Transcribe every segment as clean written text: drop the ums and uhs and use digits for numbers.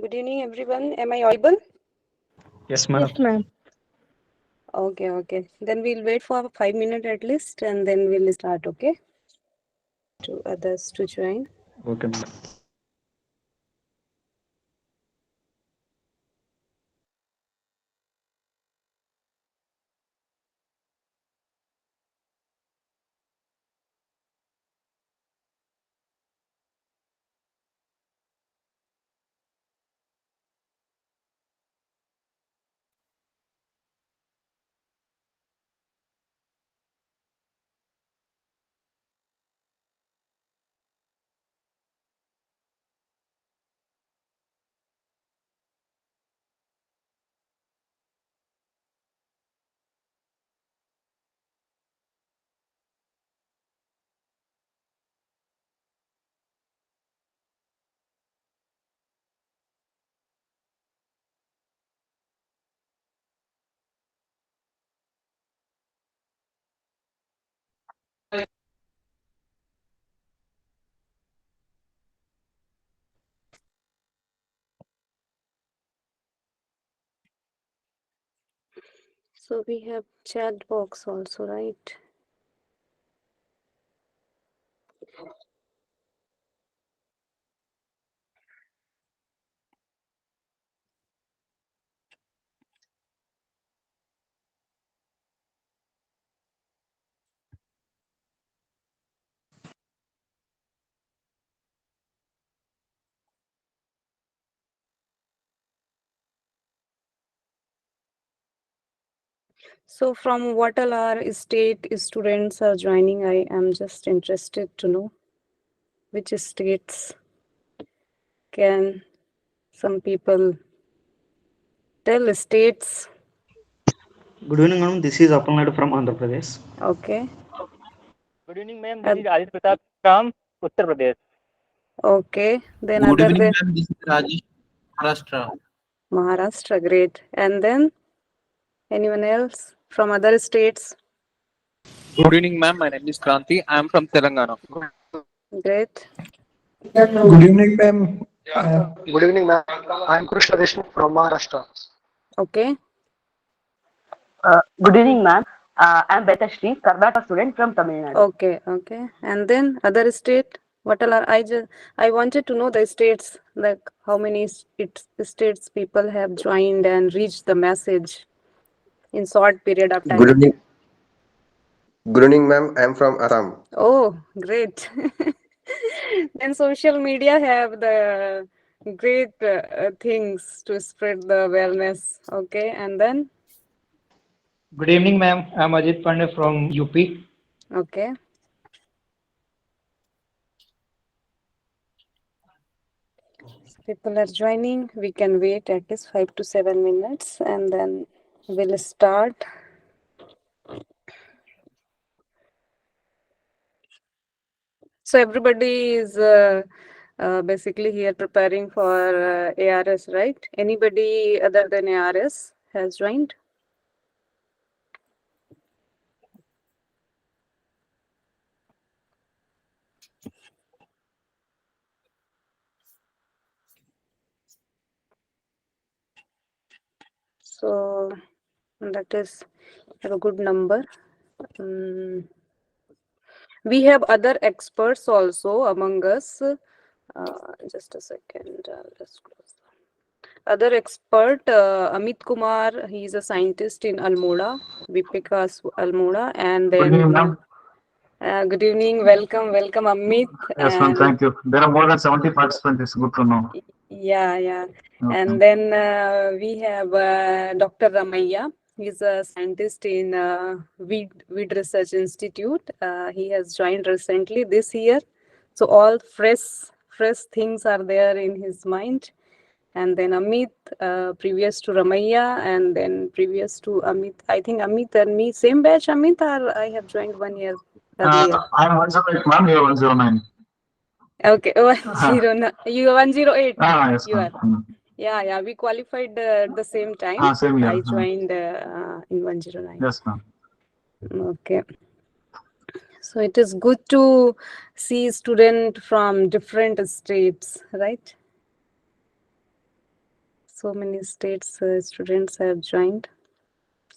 Good evening, everyone. Am I audible? Yes, ma'am. Yes, ma'am. Okay. Then we'll wait for 5 minutes at least, and then we'll start. Okay. To others to join. Okay, ma'am. So we have chat box also, right? So from what all our state students are joining, I am just interested to know which states can some people tell states. Good evening, madam. This is Archana from Andhra Pradesh. Okay. Good evening, ma'am. This is Aditya Pratap from Uttar Pradesh. Okay. Then Good other evening, than ma'am. This is Rajesh, Maharashtra. Maharashtra, great. And then anyone else from other states? Good evening, ma'am. My name is Kranti. I am from Telangana. Great. Good evening, ma'am. Good evening, ma'am. I'm Krishna Deshmukh from Maharashtra. Okay. Good evening, ma'am. I'm Betashri, Karnataka student from Tamil Nadu. Okay. And then other state? What all are I wanted to know the states, like how many states people have joined and reached the message in short period of Good time. evening. Good evening, ma'am. I'm from Assam. Oh, great. Then social media have the great things to spread the wellness. Okay, and then Good evening, ma'am. I'm Ajit Pandey from UP. okay. People are joining. We can wait at least 5 to 7 minutes and then we'll start. So everybody is basically here preparing for ARS, right? Anybody other than ARS has joined? So that is a good number. We have other experts also among us. Just a second. Let's close. Other expert, Amit Kumar, he is a scientist in Almora, Vipikas Almora, and then. Good evening, ma'am. Good evening, welcome, Amit. Yes, ma'am. Thank you. There are more than 70 participants. It's good to know. Yeah. Okay. And then we have Dr. Ramaiya. He's a scientist in Weed Research Institute. He has joined recently this year. So all fresh things are there in his mind. And then Amit, previous to Ramaiya, and then previous to Amit. I think Amit and me, same batch, Amit, or I have joined 1 year earlier. I'm 108, ma'am. You're 109. Okay, 109. You are 108. Yes, You are. ma'am. Yeah. We qualified at the same time. Same year. I joined in 109. Yes, ma'am. Okay. So it is good to see student from different states, right? So many states students have joined.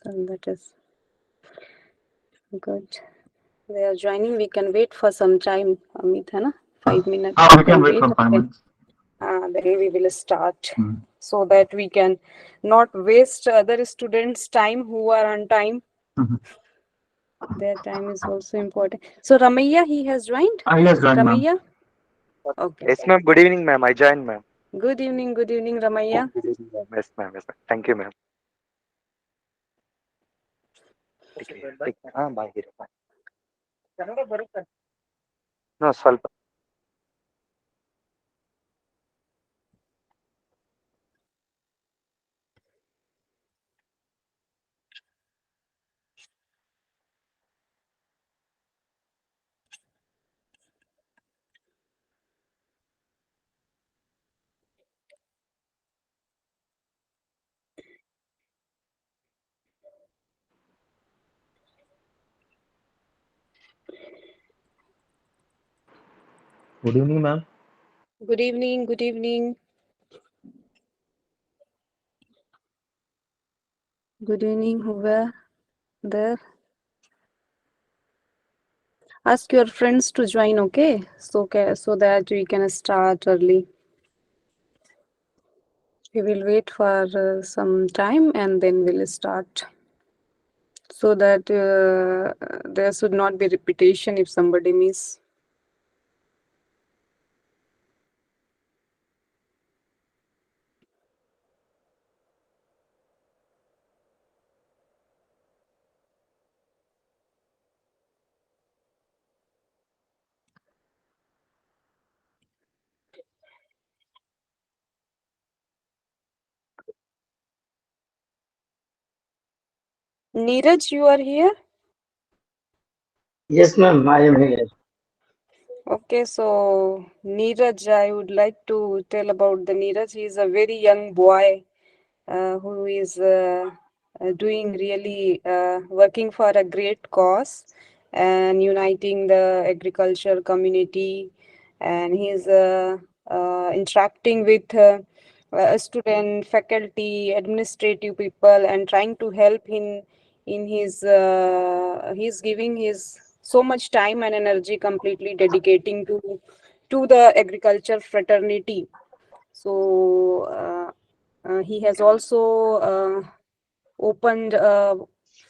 So that is good. They are joining. We can wait for some time, Amit, hai na? 5 minutes. We can wait for 5 minutes. Then we will start Mhm. so that we can not waste other students' time who are on time. Mhm. Their time is also important. So Ramaiya, he has joined? He has joined, ma'am. Ramaiya? Okay. Yes, ma'am. Good evening, ma'am. I joined, ma'am. Good evening, Ramaiya. Good evening, ma'am. Yes, ma'am. Yes, ma'am. Thank you, ma'am. Bye. No, ಸ್ವಲ್ಪ Good evening, ma'am. Good evening, good evening. Good evening, who were there? Ask your friends to join, okay? So that we can start early. We will wait for some time and then we'll start. So that there should not be repetition if somebody miss. Neeraj, you are here? Yes, ma'am, I am here. Okay, so Neeraj, I would like to tell about the Neeraj. He is a very young boy who is doing really working for a great cause and uniting the agriculture community. And he is interacting with student, faculty, administrative people, and trying to help in his. He's giving his so much time and energy, completely dedicating to the agriculture fraternity. So he has also opened a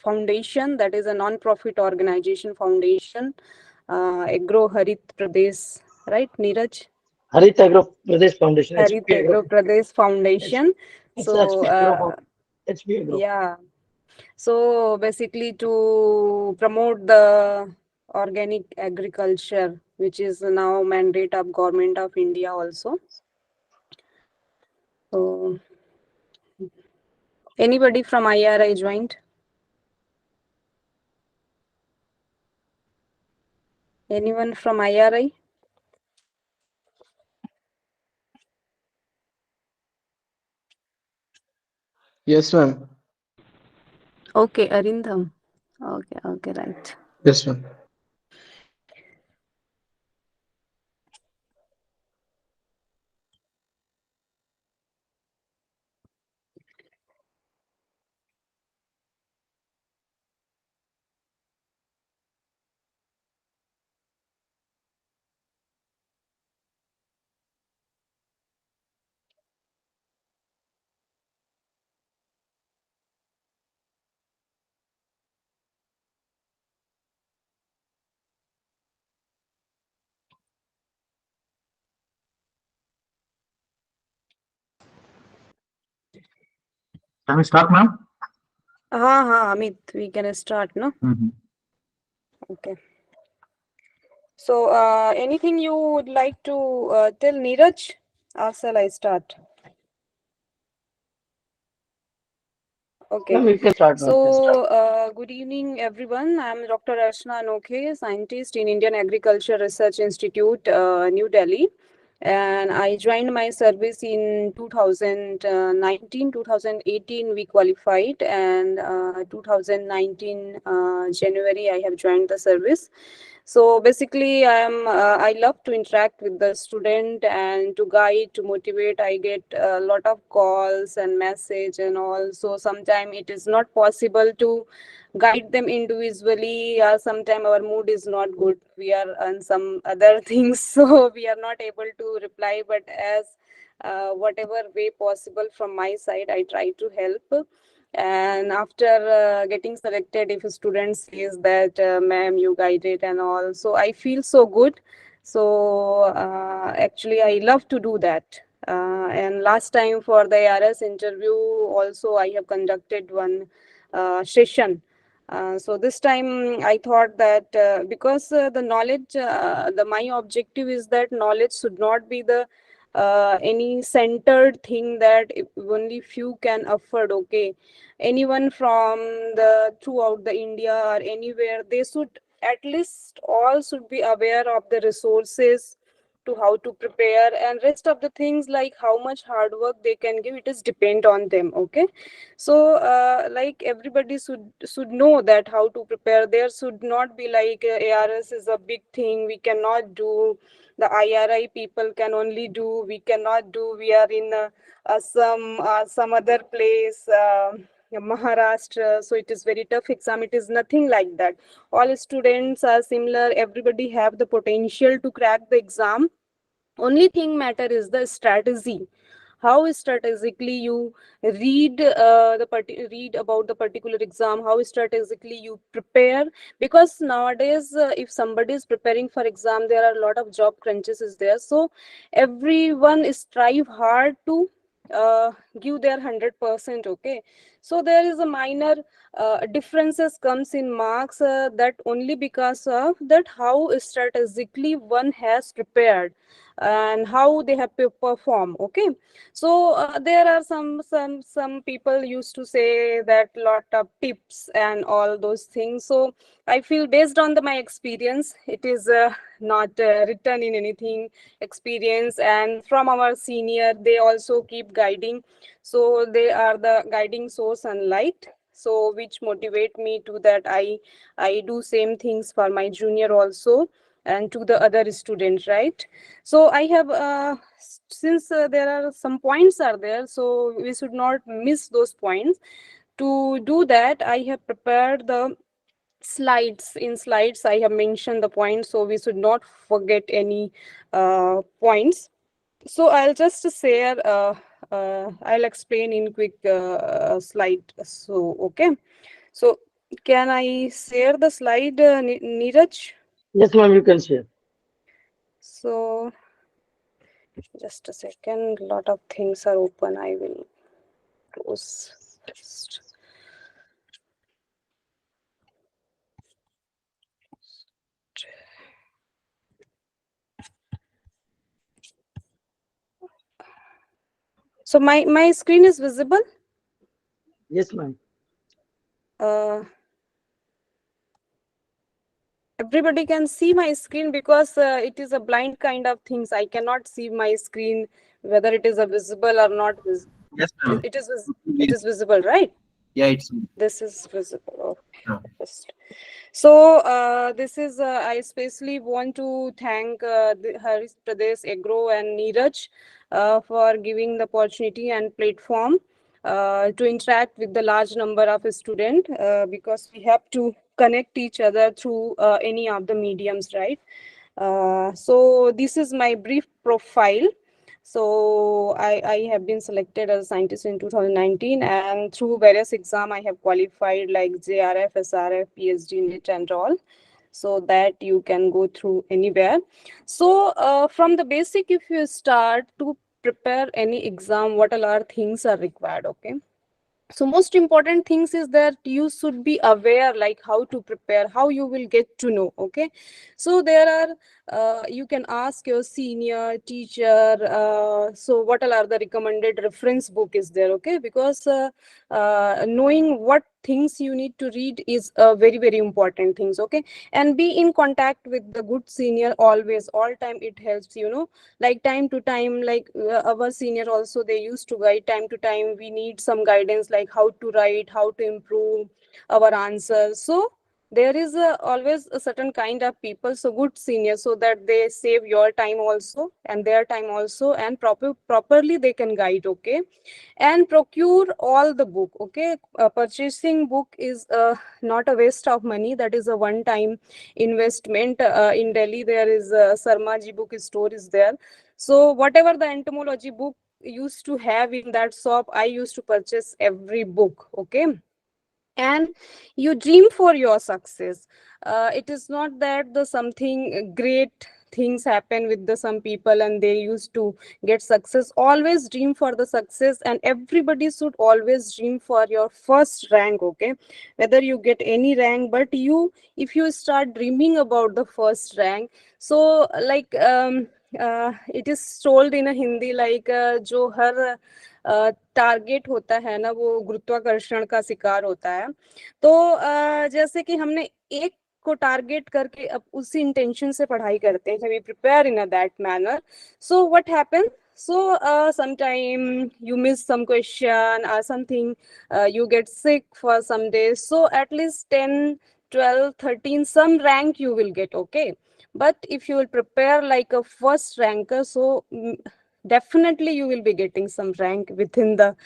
foundation, that is a non-profit organization foundation, Agro Harit Pradesh, right, Neeraj? Harit Agro Pradesh Foundation, Harit HP Agro Agro. Pradesh Foundation. It's So HP Agro. HP Agro. yeah, so basically to promote the organic agriculture, which is now mandate of Government of India also. So anybody from IRI joined? Anyone from IRI? Yes, ma'am. Okay, Arindam. Okay, right. Yes, ma'am. Can we start, ma'am? Amit, we can start, no? Mhm. Okay. So, anything you would like to tell Neeraj, or shall I start? Okay. Ma'am, you can start, ma'am. So, good evening, everyone. I'm Dr. Archana Anokhe, scientist in Indian Agriculture Research Institute, New Delhi. And I joined my service in 2019, 2018 we qualified, and 2019 January I have joined the service. So basically, I love to interact with the student and to guide, to motivate. I get a lot of calls and message and all. So sometimes it is not possible to guide them individually. Sometimes our mood is not good. We are on some other things, so we are not able to reply. But as whatever way possible from my side, I try to help. And after getting selected, if a student says that ma'am you guided and all, so I feel so good. So actually I love to do that. And last time for the ARS interview also I have conducted one session. So this time I thought that because the knowledge, my objective is that knowledge should not be the any centered thing that if only few can afford. Okay, anyone from the throughout the India or anywhere, they should at least all should be aware of the resources to how to prepare, and rest of the things like how much hard work they can give, it is depend on them. Okay, so like everybody should know that how to prepare. There should not be like ARS is a big thing, we cannot do, the IRI people can only do, we cannot do, we are in some other place, Maharashtra, so it is very tough exam. It is nothing like that. All students are similar, everybody have the potential to crack the exam. Only thing matter is the strategy, how strategically you read read about the particular exam, how strategically you prepare. Because nowadays if somebody is preparing for exam, there are a lot of job crunches is there, so everyone strive hard to give their 100%. Okay, so there is a minor differences comes in marks, that only because of that how strategically one has prepared and how they have perform. Okay, so there are some people used to say that lot of tips and all those things. So I feel based on my experience, it is not written in anything, experience, and from our senior they also keep guiding. So they are the guiding source and light, so which motivate me to that I do same things for my junior also and to the other students, right? So I have since there are some points are there, so we should not miss those points. To do that, I have prepared the slides. In slides I have mentioned the points, so we should not forget any points. So I'll just share, I'll explain in quick slide. So okay, so can I share the slide, Neeraj? Yes, ma'am, you can share. So just a second, lot of things are open, I will close first. So my screen is visible. Yes, ma'am. Everybody can see my screen, because it is a blind kind of things, I cannot see my screen whether it is a visible or not. Yes, ma'am. It is visible, right? Yeah, it's. This is visible. Yeah. Just so this is I especially want to thank Haris Pradesh Agro and Neeraj for giving the opportunity and platform to interact with the large number of students, because we have to connect each other through any of the mediums, right? So this is my brief profile. So I have been selected as a scientist in 2019, and through various exam I have qualified like JRF, SRF, PhD, NET and all, so that you can go through anywhere. So from the basic, if you start to prepare any exam, what all are things are required. Okay, so most important things is that you should be aware like how to prepare, how you will get to know. Okay, so there are you can ask your senior teacher, so what all are the recommended reference book is there. Okay, because knowing what things you need to read is a very very important things. Okay, and be in contact with the good senior always, all time, it helps, you know, like time to time, like our senior also, they used to guide time to time, we need some guidance like how to write, how to improve our answers. So there is always a certain kind of people, so good seniors, so that they save your time also and their time also, and properly they can guide. Okay, and procure all the book. Okay, purchasing book is not a waste of money. That is a one time investment. In Delhi there is a Sarma ji book store is there, so whatever the entomology book used to have in that shop, I used to purchase every book. Okay, and you dream for your success. It is not that the something great things happen with the some people and they used to get success. Always dream for the success, and everybody should always dream for your first rank. Okay, whether you get any rank, but you, if you start dreaming about the first rank, so like it is told in a Hindi like जो हर target होता है ना, वो गुरुत्वाकर्षण का शिकार होता है. तो जैसे कि हमने एक को टारगेट करके अब उसी इंटेंशन से पढ़ाई करते हैं, we prepare in a that manner, so what happen, so sometime you miss some question or something, you get sick for some days, so at least 10, 12, 13 some rank you will get. Okay, but if you will prepare like a first ranker, so definitely you will be getting some rank within the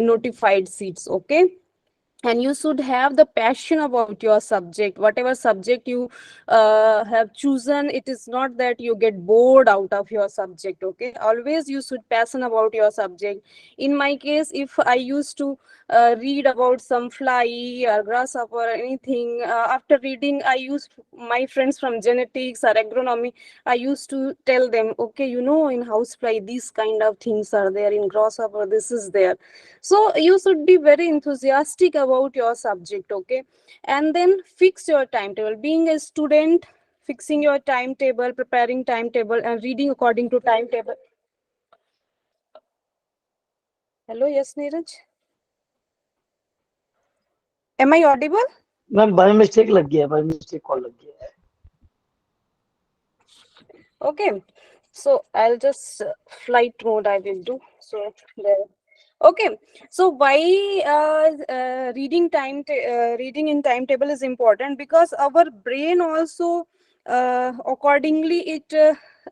notified seats. Okay, and you should have the passion about your subject, whatever subject you have chosen. It is not that you get bored out of your subject. Okay, always you should passion about your subject. In my case, if I used to read about some fly or grasshopper or anything, after reading, I used my friends from genetics or agronomy, I used to tell them, okay, you know, in housefly these kind of things are there, in grasshopper this is there. So you should be very enthusiastic about your subject. Okay, and then fix your timetable. Being a student, fixing your timetable, preparing timetable, and reading according to timetable. Hello, yes, Neeraj, am I audible? Ma'am by mistake लग गया, by mistake call लग गया है. Okay, so I'll just flight mode I will do. So there. Okay, so why reading in timetable is important? Because our brain also accordingly it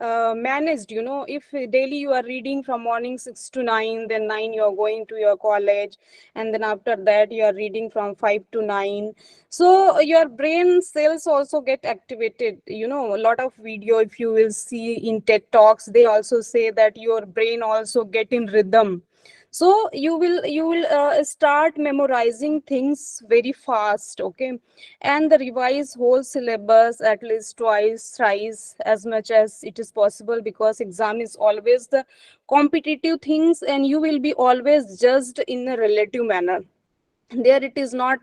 managed. You know, if daily you are reading from morning 6 to 9, then 9 you are going to your college, and then after that you are reading from 5 to 9. So your brain cells also get activated. You know, a lot of video, if you will see in TED Talks, they also say that your brain also get in rhythm. So you will start memorizing things very fast. Okay, and the revise whole syllabus at least twice, thrice, as much as it is possible, because exam is always the competitive things, and you will be always judged in a relative manner. There it is not,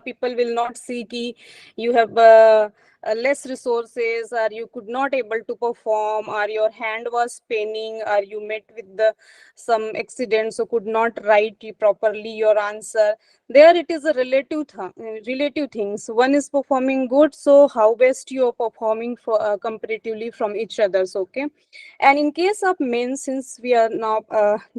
people will not see ki you have less resources, or you could not able to perform, or your hand was paining, or you met with the some accident, so could not write properly your answer. There it is a relative things. One is performing good, so how best you are performing for comparatively from each others. Okay, and in case of men, since we are now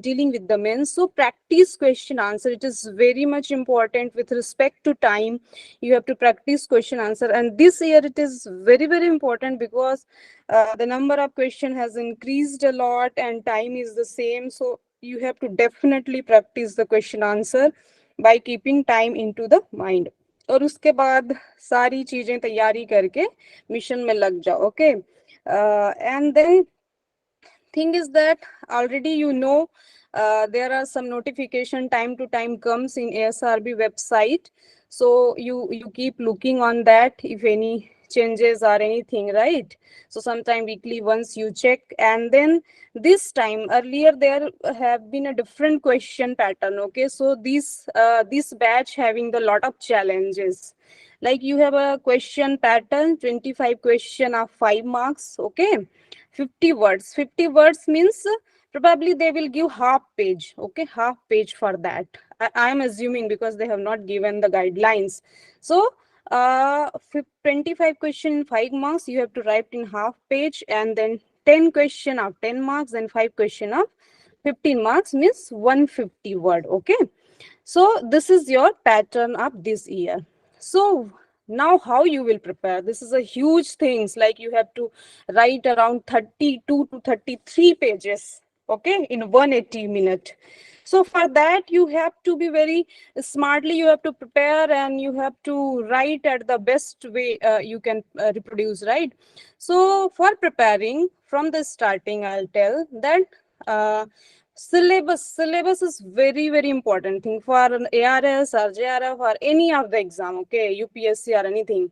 dealing with the men, so practice question answer. It is very much important with respect to time. You have to practice question answer. And this year it is very, very important, because the number of question has increased a lot and time is the same. So you have to definitely practice the question answer by keeping time into the mind. और उसके बाद सारी चीजें तैयारी करके mission में लग जाओ. Okay, and then thing is that already you know there are some notification time to time comes in ASRB website, so you keep looking on that if any changes or anything, right? So sometime weekly once you check. And then this time, earlier there have been a different question pattern. Okay, so this batch having the lot of challenges, like you have a question pattern, 25 question of 5 marks. Okay, 50 words. 50 words means probably they will give half page. Okay, half page for that. I am assuming, because they have not given the guidelines. So 25 question in 5 marks, you have to write in half page, and then 10 question of 10 marks and 5 question of 15 marks means 150 word. Okay, so this is your pattern of this year. So Now how you will prepare? This is a huge things, like you have to write around 32 to 33 pages, okay, in 180 minute. So for that you have to be very smartly, you have to prepare and you have to write at the best way you can reproduce, right? So for preparing from the starting, I'll tell that syllabus is very important thing for an ARS or JRF or any of the exam, okay, UPSC or anything.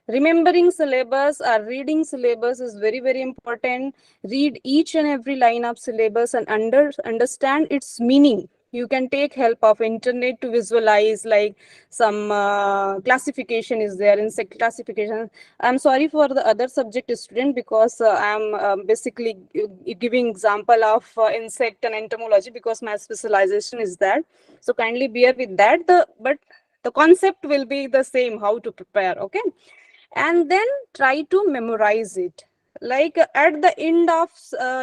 Remembering syllabus or reading syllabus is very important. Read each and every line of syllabus and understand its meaning. You can take help of internet to visualize, like some classification is there, insect classification. I'm sorry for the other subject student, because I'm basically giving example of insect and entomology, because my specialization is that. So kindly bear with that. But the concept will be the same, how to prepare, okay? And then try to memorize it. Like at the end of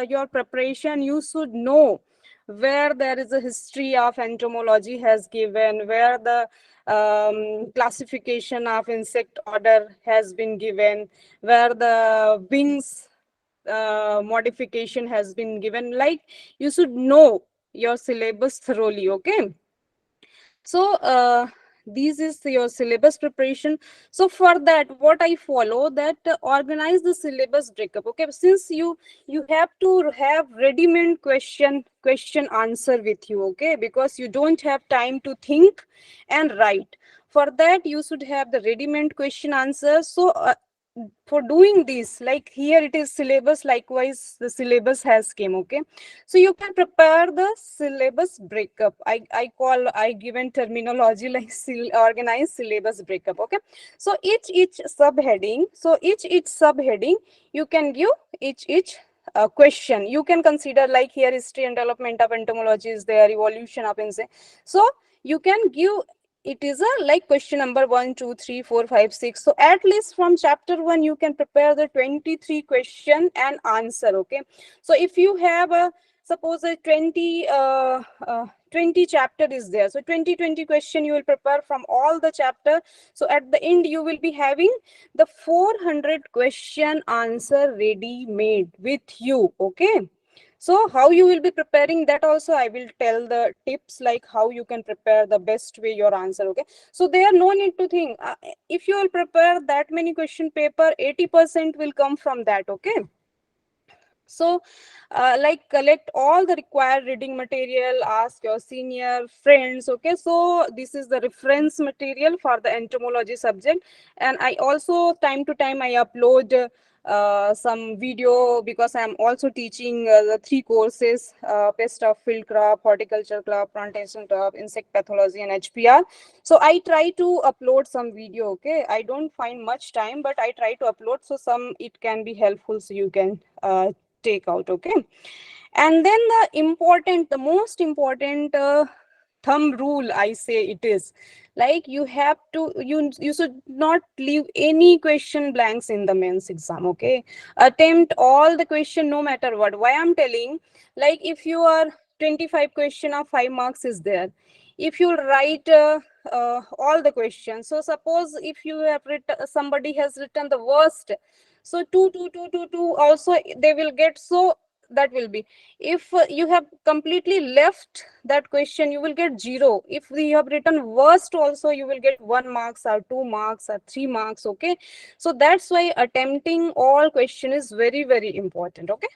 your preparation, you should know where there is a history of entomology has given, where the classification of insect order has been given, where the wings modification has been given. Like you should know your syllabus thoroughly, okay? So this is your syllabus preparation. So for that, what I follow, that organize the syllabus breakup, okay? Since you have to have ready-made question answer with you, okay? Because you don't have time to think and write. For that, you should have the ready-made question answer. So for doing this, like here it is syllabus, likewise the syllabus has came, okay? So you can prepare the syllabus breakup. I given terminology like organized syllabus breakup, okay? So each subheading, each subheading you can give each question. You can consider, like here history and development of entomology is there, evolution of insect. So you can give, it is a like question number 1, 2, 3, 4, 5, 6. So at least from chapter 1 you can prepare the 23 question and answer, okay? So if you have a, suppose a 20 chapter is there, so 20 question you will prepare from all the chapter. So at the end you will be having the 400 question answer ready made with you, okay? So how you will be preparing, that also I will tell the tips, like how you can prepare the best way your answer, okay? So there no need to think. If you will prepare that many question paper, 80% will come from that, okay? So like collect all the required reading material, ask your senior friends, okay? So this is the reference material for the entomology subject. And I also time to time I upload some video, because I'm also teaching the 3 courses, pest of field crop, horticulture crop, plantation crop, insect pathology and HPR. So I try to upload some video, okay? I don't find much time, but I try to upload, so some it can be helpful, so you can take out, okay? And then the most important thumb rule, I say it is, like you have to, you should not leave any question blanks in the mains exam, okay? Attempt all the question no matter what. Why I'm telling, like if you are 25 question of 5 marks is there, if you write all the questions, so suppose if you have written, somebody has written the worst, so 2 also they will get. So that will be, if you have completely left that question, you will get 0. If you have written worst also, you will get 1 marks or 2 marks or 3 marks, okay? So that's why attempting all question is very important, okay?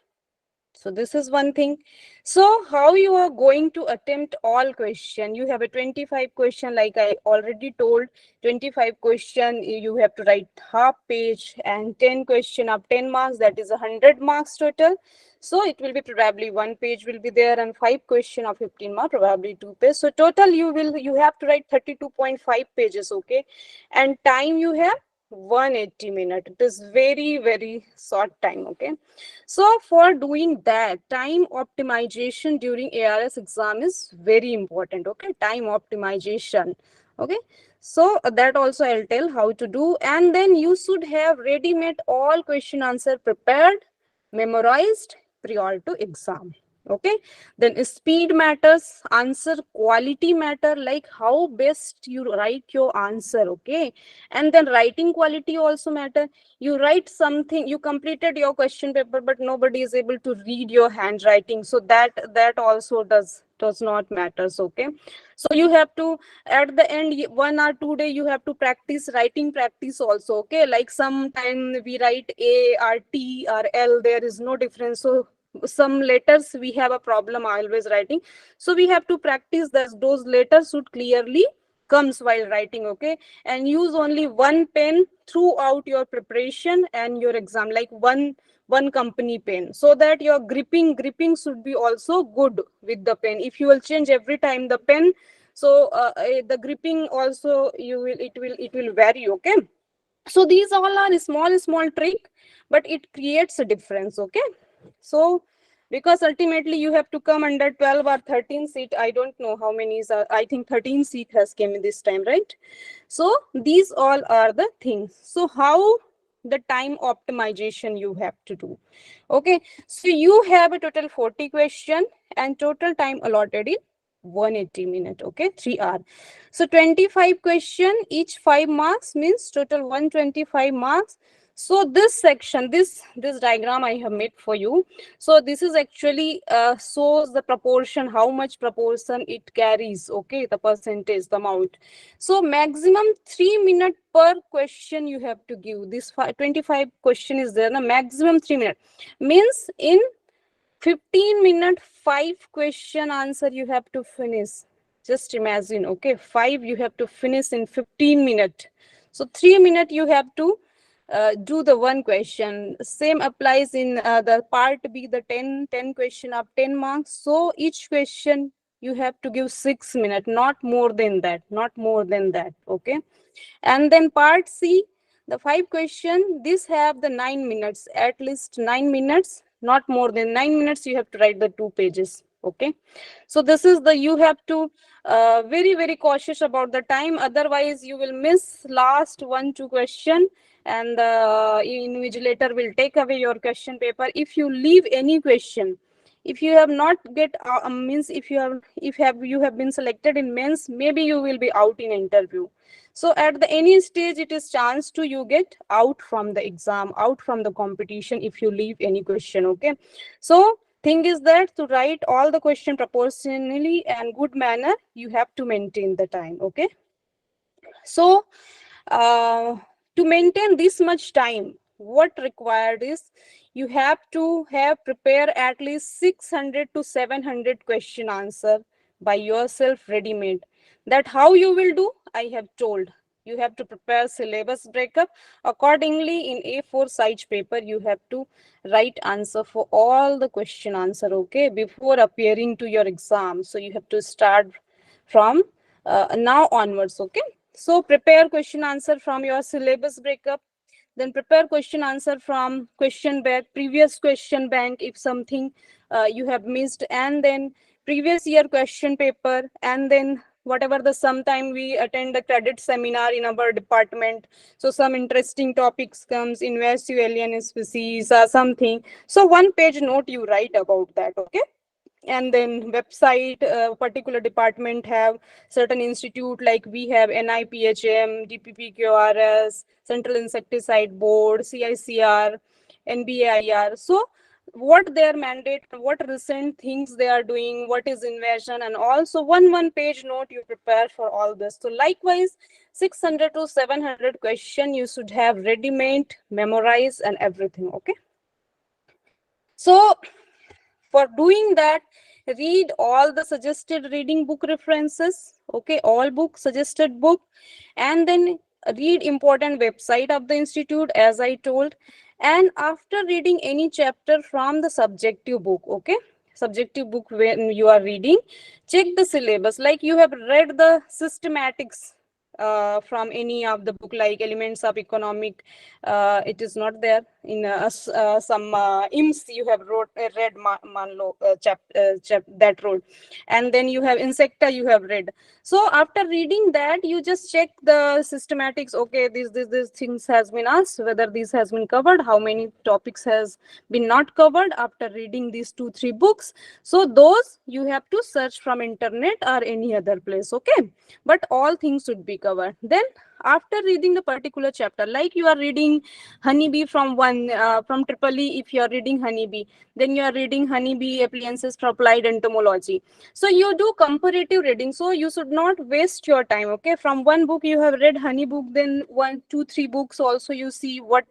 So this is one thing. So how you are going to attempt all question? You have a 25 question, like I already told. 25 question, you have to write half page, and 10 question of 10 marks, that is 100 marks total. So it will be probably 1 page will be there, and 5 question of 15 marks, probably 2 pages. So total you have to write 32.5 pages, okay? And time you have 180 minutes. It is very short time, okay? So for doing that, time optimization during ARS exam is very important, okay? Time optimization, okay? So that also I'll tell how to do. And then you should have ready-made all question answer prepared, memorized prior to exam, Okay, then speed matters, answer quality matter, like how best you write your answer. Okay, and then writing quality also matter. You write something, you completed your question paper, but nobody is able to read your handwriting, so that also does not matters. Okay, so you have to, at the end, 1 or 2 day you have to practice writing practice also. Okay, like sometime we write A or T or L, there is no difference, so some letters we have a problem always writing, so we have to practice that those letters should clearly comes while writing. Okay, and use only one pen throughout your preparation and your exam, like one company pen, so that your gripping should be also good with the pen. If you will change every time the pen, so the gripping also it will vary. Okay, so these all are small trick, but it creates a difference. Okay, so because ultimately you have to come under 12 or 13 seat, I don't know how many is, I think 13 seat has came in this time, right? So these all are the things. So how the time optimization you have to do. Okay, so you have a total 40 question and total time allotted is 180 minutes. Okay, 3 hours. So 25 question, each 5 marks, means total 125 marks. So this section, this diagram I have made for you. So this is actually shows the proportion, how much proportion it carries. Okay, the percentage, the amount. So maximum 3 minutes per question you have to give. This 25 question is there. The maximum 3 minutes means in 15 minutes 5 question answer you have to finish. Just imagine. Okay, 5 you have to finish in 15 minutes. So 3 minutes you have to do the one question. Same applies in the part B, the 10 question of 10 marks. So each question you have to give 6 minutes, not more than that, not more than that. Okay, and then part C, the 5 question, this have the 9 minutes, at least 9 minutes, not more than 9 minutes. You have to write the 2 pages. Okay, so this is the, you have to very cautious about the time, otherwise you will miss last 1-2 question, and the invigilator will take away your question paper. If you leave any question, if you have not get means if you have been selected in mains, maybe you will be out in interview. So at the any stage, it is chance to you get out from the exam, out from the competition if you leave any question. Okay, so thing is that to write all the question proportionally and good manner, you have to maintain the time. Okay, so to maintain this much time, what required is you have to have prepare at least 600 to 700 question answer by yourself ready made. That how you will do, I have told. You have to prepare syllabus breakup accordingly. In A4 size paper you have to write answer for all the question answer. Okay, before appearing to your exam, so you have to start from now onwards. Okay, so prepare question answer from your syllabus breakup, then prepare question answer from question bank, previous question bank if something you have missed, and then previous year question paper, and then whatever the sometime we attend the credit seminar in our department, so some interesting topics comes, invasive alien species or something, so 1 page note you write about that. Okay, and then website, particular department have certain institute, like we have NIPHM, DPPQRS, Central Insecticide Board, CICR, NBAIR. So what their mandate, what recent things they are doing, what is invasion, and also one page note you prepare for all this. So likewise 600 to 700 question you should have ready made, memorize and everything. Okay, so for doing that, read all the suggested reading book references. Okay, all book suggested book, and then read important website of the institute as I told. And after reading any chapter from the subjective book, okay, subjective book, when you are reading, check the syllabus, like you have read the systematics from any of the book, like elements of economic, it is not there in some IMS you have read that wrote, and then you have insecta you have read. So after reading that, you just check the systematics. Okay, this things has been asked, whether this has been covered, how many topics has been not covered after reading these 2-3 books. So those you have to search from internet or any other place. Okay, but all things should be covered. Then after reading the particular chapter, like you are reading honeybee from from triple E, if you are reading honeybee, then you are reading honeybee appliances for applied entomology. So you do comparative reading. So you should not waste your time. Okay, from one book you have read honey book, then 1, 2, 3 books also you see what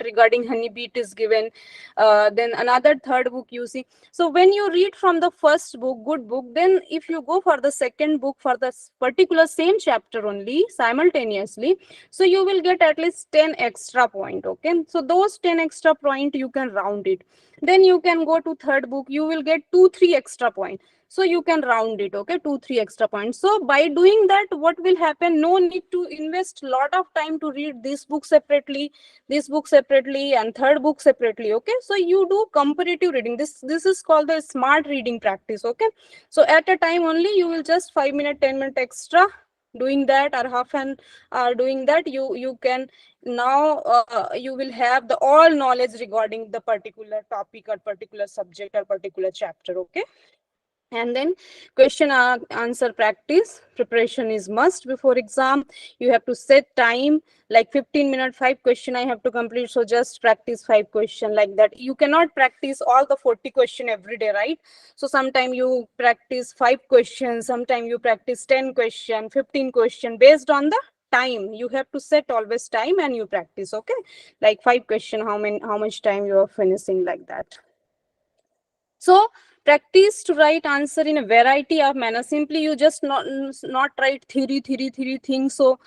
regarding honeybee it is given. Then another third book you see. So when you read from the first book, good book, then if you go for the second book for the particular same chapter only simultaneously, so you will get at least 10 extra point. Okay, so those 10 extra point you can round it. Then you can go to third book, you will get 2-3 extra point, so you can round it. Okay, 2-3 extra points. So by doing that, what will happen, no need to invest lot of time to read this book separately, and third book separately. Okay, so you do comparative reading. This is called the smart reading practice. Okay, so at a time only you will just 5 minute 10 minute extra doing that, or half an hour doing that. You can now you will have the all knowledge regarding the particular topic or particular subject or particular chapter. Okay, and then question answer practice preparation is must before exam. You have to set time, like 15 minute 5 question I have to complete, so just practice 5 question like that. You cannot practice all the 40 question every day, right? So sometime you practice 5 questions, sometime you practice 10 question, 15 question, based on the time. You have to set always time and you practice. Okay, like 5 question, how much time you are finishing, like that. So practice to write answer in a variety of manner. Simply you just not write theory things, so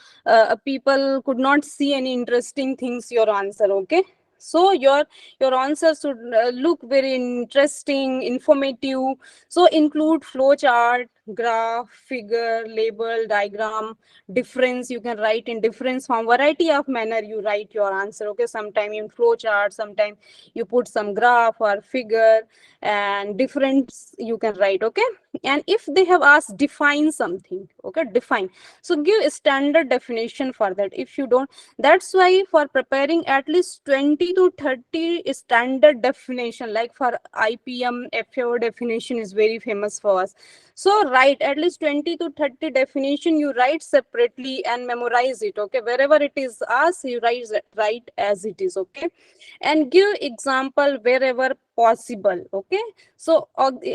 people could not see any interesting things your answer. Okay, so your answer should look very interesting, informative. So include flow chart, graph, figure, label, diagram, difference. You can write in difference from variety of manner you write your answer. Okay, sometime in flow chart, sometime you put some graph or figure, and difference you can write. Okay, and if they have asked define something, okay, define, so give a standard definition for that. If you don't, that's why for preparing at least 20 to 30 standard definition, like for IPM FAO definition is very famous for us. So write at least 20 to 30 definition, you write separately and memorize it. Okay, wherever it is asked, you write as it is. Okay, and give example wherever possible. Okay, so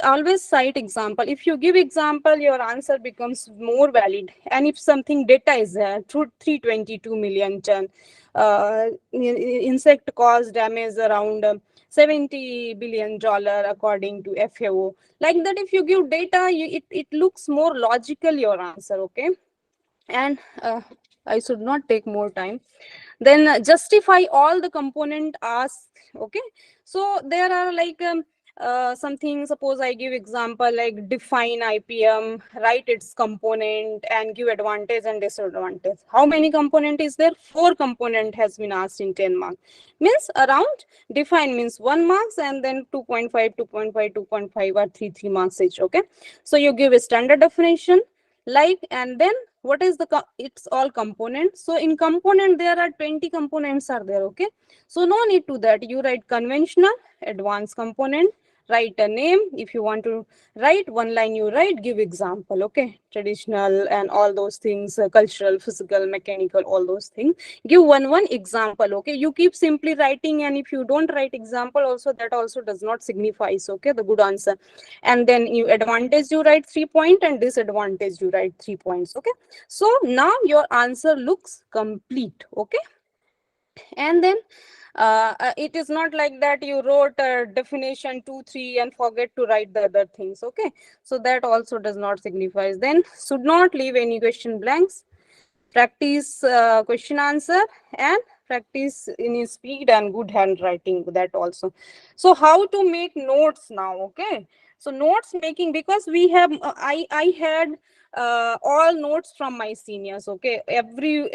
always cite example. If you give example, your answer becomes more valid. And if something data is there, through 322 million ton insect caused damage around $70 billion according to FAO, like that, if you give data, it looks more logical your answer. Okay, and I should not take more time. Then justify all the component asked. Okay, so there are like something, suppose I give example like define IPM, write its component and give advantage and disadvantage. How many component is there? 4 component has been asked in 10 marks. Means around define means 1 marks, and then 2.5, 2.5, 2.5 or 3 marks each. Okay, so you give a standard definition, like, and then what is the it's all components. So in component there are 20 components are there. Okay, so no need to that, you write conventional, advanced component, write a name. If you want to write 1 line, you write, give example. Okay, traditional and all those things, cultural, physical, mechanical, all those things, give one example. Okay, you keep simply writing, and if you don't write example also, that also does not signifies. Okay, the good answer. And then you advantage you write 3 point, and disadvantage you write 3 points. Okay, so now your answer looks complete. Okay, and then it is not like that you wrote a definition 2 3 and forget to write the other things. Okay, so that also does not signify. Then should not leave any question blanks. Practice question answer, and practice in speed and good handwriting, that also. So how to make notes now? Okay, so notes making, because we have I had all notes from my seniors. Okay, every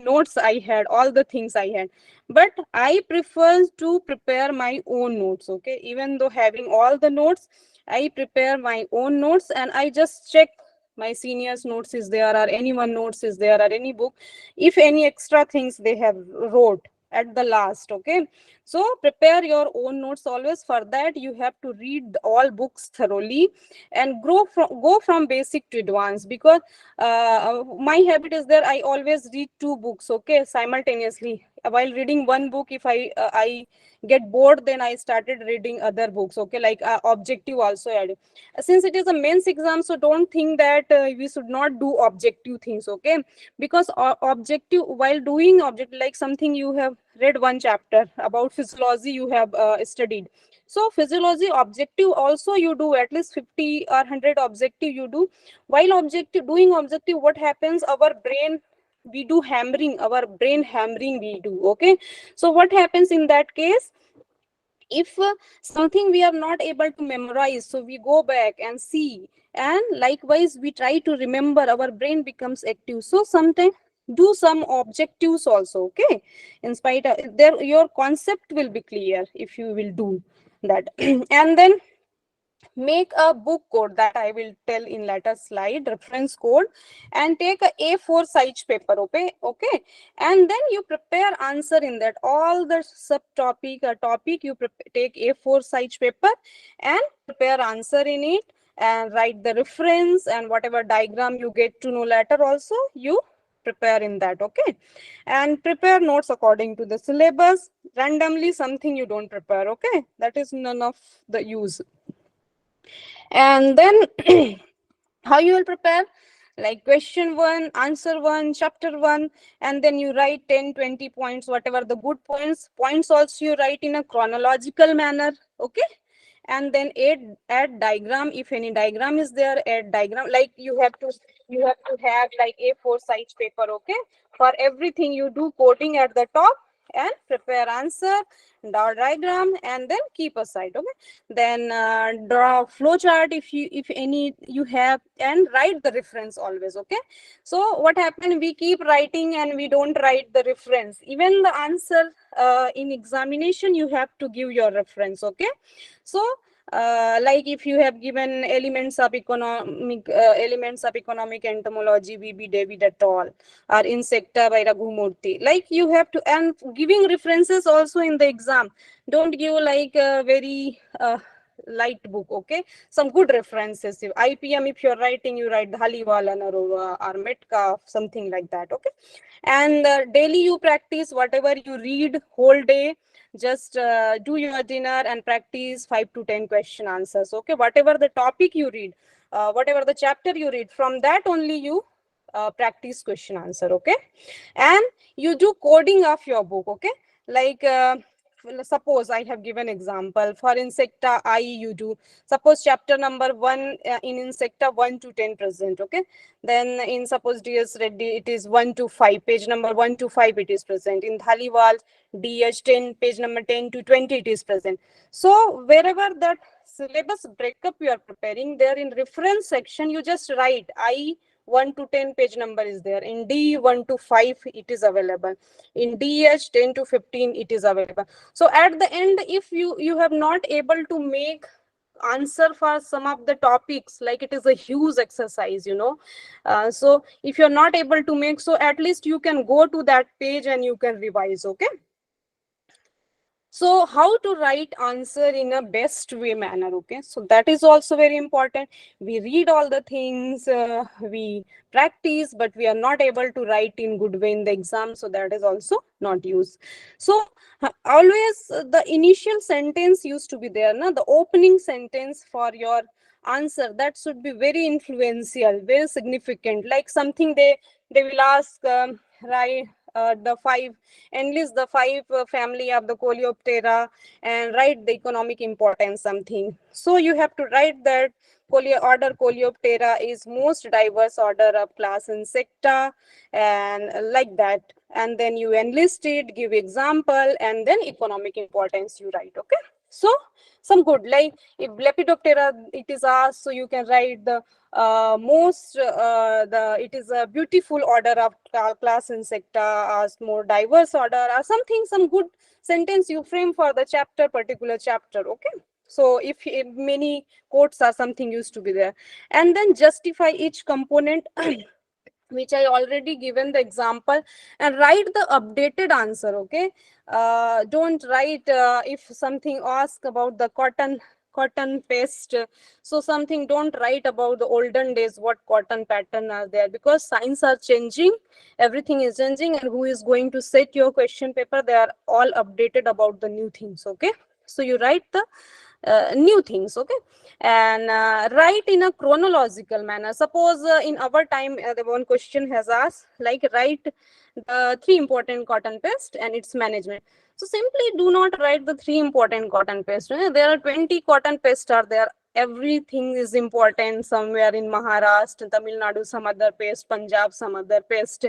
notes I had, all the things I had, but I prefer to prepare my own notes. Okay, even though having all the notes, I prepare my own notes, and I just check my seniors notes is there, or anyone notes is there, or any book, if any extra things they have wrote at the last. Okay, so prepare your own notes always. For that you have to read all books thoroughly and go from basic to advanced, because my habit is there, I always read two books, okay, simultaneously. While reading one book, if I get bored, then I started reading other books, okay, like objective also added. Since it is a mains exam, so don't think that we should not do objective things, okay, because objective, while doing objective, like something you have read one chapter about physiology, you have studied, so physiology objective also you do at least 50 or 100 objective you do. While doing objective, what happens, our brain, we do hammering, our brain hammering we do, okay. So what happens in that case, if something we are not able to memorize, so we go back and see, and likewise we try to remember, our brain becomes active. So sometimes do some objectives also, okay, in spite of there, your concept will be clear if you will do that. And then make a book code, that I will tell in later slide, reference code, and take a A4 size paper, okay, and then you prepare answer in that, all the subtopic or topic, you take A4 size paper and prepare answer in it, and write the reference, and whatever diagram you get to know later also you prepare in that, okay, and prepare notes according to the syllabus. Randomly something you don't prepare, okay, that is none of the use. And then how you will prepare, like question 1, answer 1, chapter 1, and then you write 10-20 points, whatever the good points also you write in a chronological manner, okay, and then add diagram, if any diagram is there, add diagram, like you have to have like A4 size paper, okay, for everything you do coding at the top, and prepare answer, draw diagram, and then keep aside, okay, then draw flow chart if any you have, and write the reference always, okay. So what happened, we keep writing and we don't write the reference, even the answer in examination you have to give your reference, okay. So like if you have given elements of economic entomology, VB David et al, or insecta by Raghumurthy, like you have to, and giving references also in the exam, don't give like a very light book, okay, some good references. If IPM, if you're writing, you write Dhaliwal and Arora or Metcalf, something like that, okay. And daily you practice whatever you read whole day, just do your dinner and practice 5 to 10 question answers, okay, whatever the topic you read, whatever the chapter you read, from that only you practice question answer, okay. And you do coding of your book, okay, like suppose I have given example for insecta I, you do suppose chapter number 1 in insecta 1 to 10 present, okay, then in suppose DS Reddy it is 1 to 5, page number 1 to 5 it is present, in Dhaliwal DH 10, page number 10 to 20 it is present. So wherever that syllabus breakup you are preparing, there in reference section you just write I 1 to 10 page number is there, in D 1 to 5 it is available, in DH 10 to 15 it is available. So at the end, if you have not able to make answer for some of the topics, like it is a huge exercise, so if you're not able to make, so at least you can go to that page and you can revise, okay. So how to write answer in a best way manner, okay, so that is also very important. We read all the things, we practice, but we are not able to write in good way in the exam, so that is also not used. So always the initial sentence used to be there, the opening sentence for your answer, that should be very influential, very significant, like something they will ask, right, the 5, enlist the 5 family of the Coleoptera and write the economic importance something. So you have to write that order Coleoptera is most diverse order of class Insecta, and like that, and then you enlist it, give example, and then economic importance you write, okay. So some good, like if Lepidoptera it is asked, so you can write the it is a beautiful order of class Insecta, as more diverse order, or something, some good sentence you frame for the chapter, particular chapter, okay. So if many quotes or something used to be there, and then justify each component which I already given the example, and write the updated answer. Okay, don't write if something ask about the cotton paste, so something don't write about the olden days what cotton pattern are there, because science are changing, everything is changing, and who is going to set your question paper, they are all updated about the new things. Okay, so you write the new things. Okay, and write in a chronological manner. Suppose in our time the one question has asked like write the three important cotton pest and its management. So simply do not write the three important cotton pest. There are 20 cotton pests are there, everything is important somewhere in Maharashtra, Tamil Nadu some other pest, Punjab some other pest.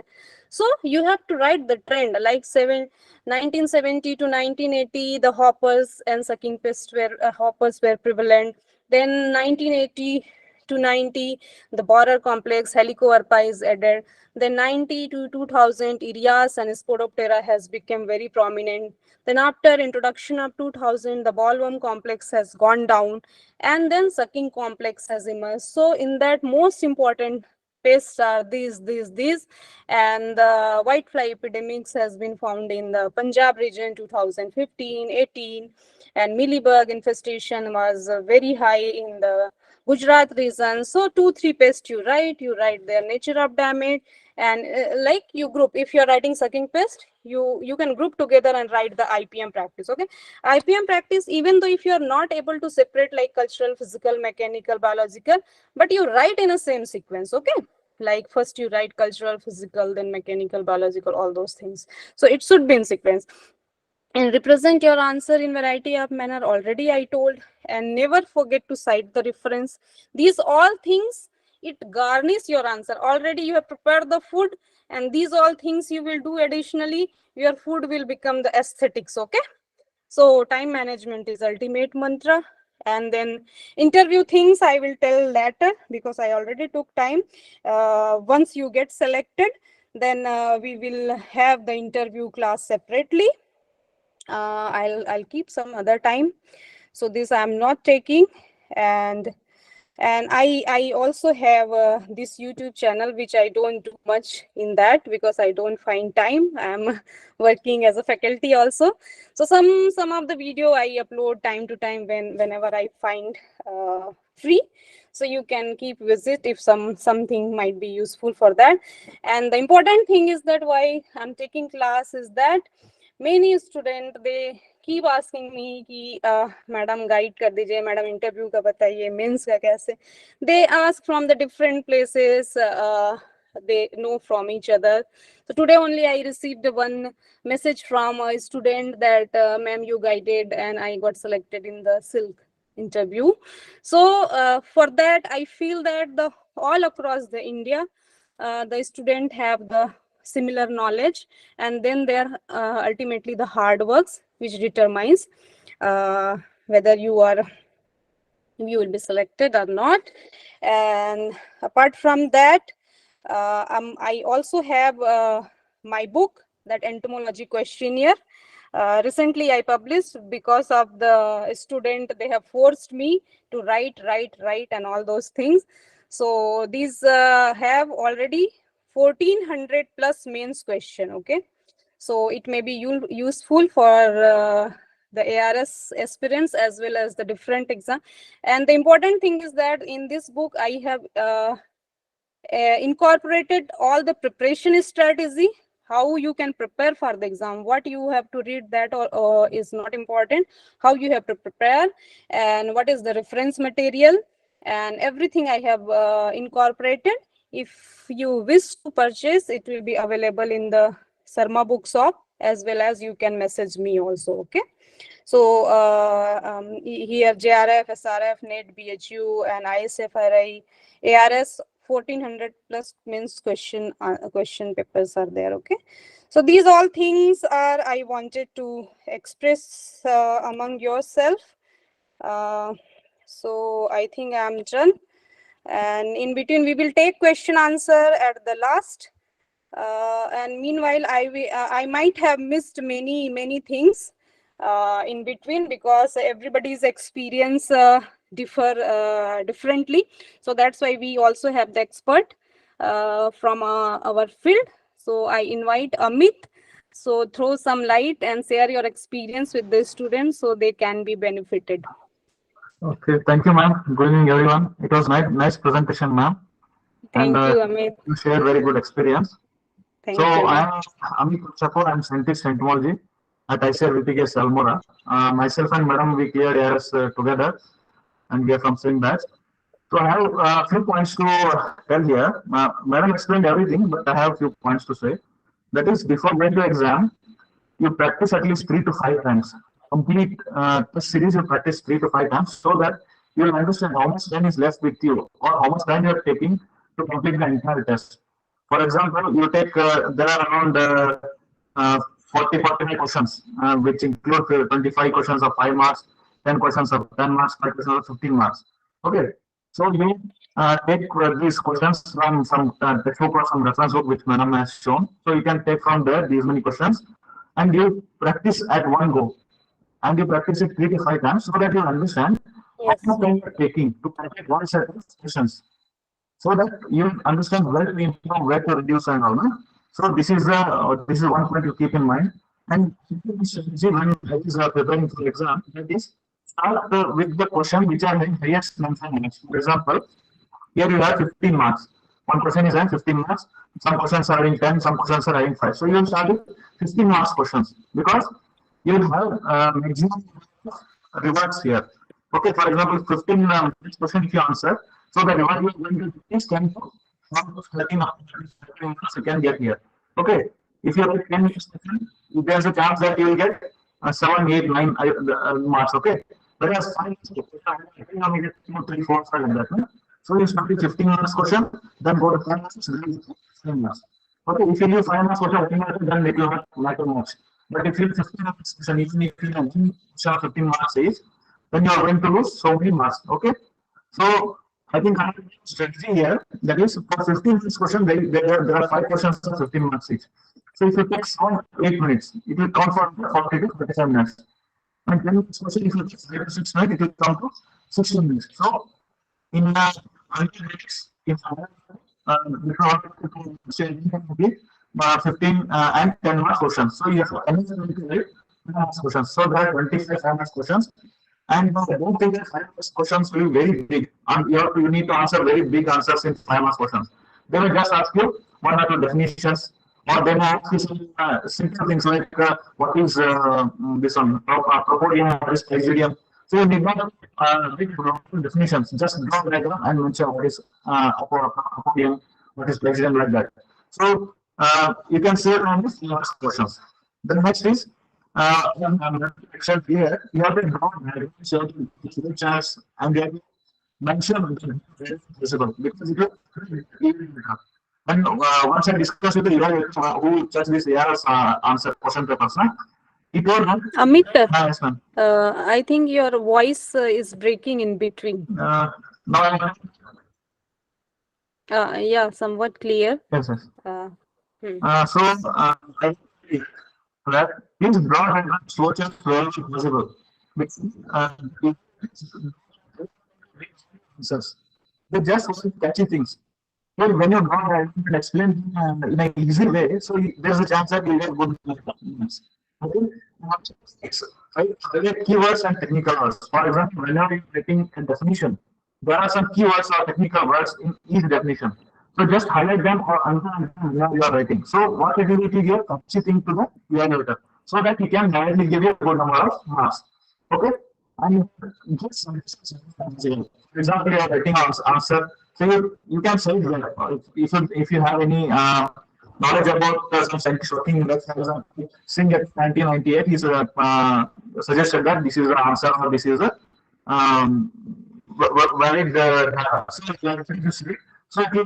So you have to write the trend like 1970 to 1980 the hoppers and sucking pests were hoppers were prevalent. Then 1980 to 90 the borer complex helicoverpa is added. Then 90 to 2000 Irias and Spodoptera has become very prominent. Then after introduction of 2000 the bollworm complex has gone down, and then sucking complex has emerged. So in that most important pests are these, and the whitefly epidemics has been found in the Punjab region 2015-18, and mealybug infestation was very high in the Gujarat region. So 2-3 pests you write their nature of damage, and like you group, if you are writing sucking pest, you can group together and write the IPM practice. Okay, IPM practice, even though if you are not able to separate like cultural, physical, mechanical, biological, but you write in a same sequence. Okay, like first you write cultural, physical, then mechanical, biological, all those things. So it should be in sequence, and represent your answer in variety of manner, already I told. And never forget to cite the reference. These all things, it garnish your answer. Already you have prepared the food, and these all things you will do additionally, your food will become the aesthetics. Okay, so time management is ultimate mantra. And then interview things I will tell later, because I already took time. Once you get selected, then we will have the interview class separately. I'll keep some other time, so this I'm not taking. And I also have this YouTube channel, which I don't do much in that because I don't find time. I'm working as a faculty also. So some of the video I upload time to time whenever I find free. So you can keep visit if something might be useful for that. And the important thing is that why I'm taking class is that many student they keep asking me कि madam guide कर दीजिए, madam interview का बताइए, mains का कैसे. They ask from the different places, they know from each other. So today only I received one message from a student that ma'am you guided and I got selected in the silk interview. So for that I feel that the all across the India the student have the similar knowledge, and then there ultimately the hard works which determines whether you will be selected or not. And apart from that, I also have my book, that Entomology questionnaire. Recently I published because of the student, they have forced me to write and all those things. So these have already 1400 plus mains question. Okay, so it may be useful for the ARS aspirants as well as the different exam. And the important thing is that in this book I have incorporated all the preparation strategy, how you can prepare for the exam, what you have to read, that or is not important, how you have to prepare, and what is the reference material, and everything I have incorporated. If you wish to purchase, it will be available in the Sarma book shop, as well as you can message me also. Okay, so here JRF, SRF, NET, BHU, and ISFRI, ARS 1400 plus means question papers are there. Okay, so these all things are I wanted to express among yourself. So I think I'm done, and in between we will take question answer at the last. And meanwhile I might have missed many things. in between, because everybody's experience differ differently. So that's why we also have the expert from our field. So I invite Amit. So throw some light and share your experience with the students so they can be benefited. Okay, thank you, ma'am. Good evening, everyone. It was nice presentation, ma'am. Thank And you, Amit. you shared very good experience. Thank So you. I am Amit Chapur. I am scientist in entomology at ICAR VTKS Almora. Myself and madam, we cleared ARS together, and we are from same batch. So I have a few points to tell here. Madam explained everything, but I have a few points to say. That is, before going to exam, you practice at least 3 to 5 times. Complete the series you practice 3 to 5 times, so that you will understand how much time is left with you, or how much time you are taking to complete the entire test. For example, you take there are around 40-45 questions, which include 25 questions of 5 marks, 10 questions of 10 marks, 5 questions of 15 marks. Okay, so you take these questions from some textbook or some reference book which Madam has shown. So you can take from there these many questions, and you practice at one go, and you practice it 3 to 5 times, so that you understand how much time you're taking to complete one set of questions, so that you understand where to improve, where to reduce, and all. No? So this is one point to keep in mind. And strategy when I is preparing for exam, that is start with the question which are having highest number of marks. For example, here you have 15 marks. One question is having 15 marks. Some questions are having 10, some questions are having 5. So you will start with 15 marks questions, because you will have maximum rewards here. Okay, for example, 15 question if you answer, so the reward you are going to is 10 to 13 marks you can get here. Okay, if you have 10 question, there's a chance that you will get 7, 8, 9 marks. Okay, whereas 5 you get 2, 3, 4, 5 like that. No? So you start with 15 marks question, then go to 5 marks, then 10 marks. Okay, if you do 5 marks question, then it will not matter much. But if you 15 marks question, even if you have 15 marks each, then you are going to lose so many marks. Okay, so I think I have a strategy here. That is, for 15 question, there are 5 questions of 15 marks each. So if you take 8 minutes, it will count for 40 to 45 minutes. And then question, if you take 5 to 6 minutes, it will count to 16 minutes. So in 100 minutes, if you want to say 15 and 10 marks questions. So you have to write 10 marks questions. So there are 25 marks questions. And don't think that 5 marks questions will be very big. And you need to answer very big answers in 5 marks questions. They will just ask you 1 or 2 definitions, or they may ask you some simple things like what is this one, propodium, what is presidium. So you need not big definitions, just draw diagram and mention what is propodium, what is presidium, like that. So you can say on this last questions. The next is here you have to draw certain charts, and you have to mention visible, because it will. And once I discussed with the evaluator who judged this ARS answer question papers, it was not. Amit, Yes, ma'am. I think your voice is breaking in between. Now, Yeah, somewhat clear. yes, yes. Hmm. I that please draw and slow chart slowly possible. They just want to catchy things. Well, when you draw and explain in an easy way, so there's a chance that you get good performance. Okay. Highlight keywords and technical words. For example, whenever you're writing a definition, there are some keywords or technical words in each definition. So just highlight them or underline them whenever you are writing. So what it will give you a catchy thing to the evaluator, so that he can directly give you a good number of marks. Okay. And just for example, you are writing answer. So you can say that if you have any knowledge about some scientists working in that, for example, Singh at 1998, he suggested that this is the answer or this is a valid data. So you are free to see it. So it will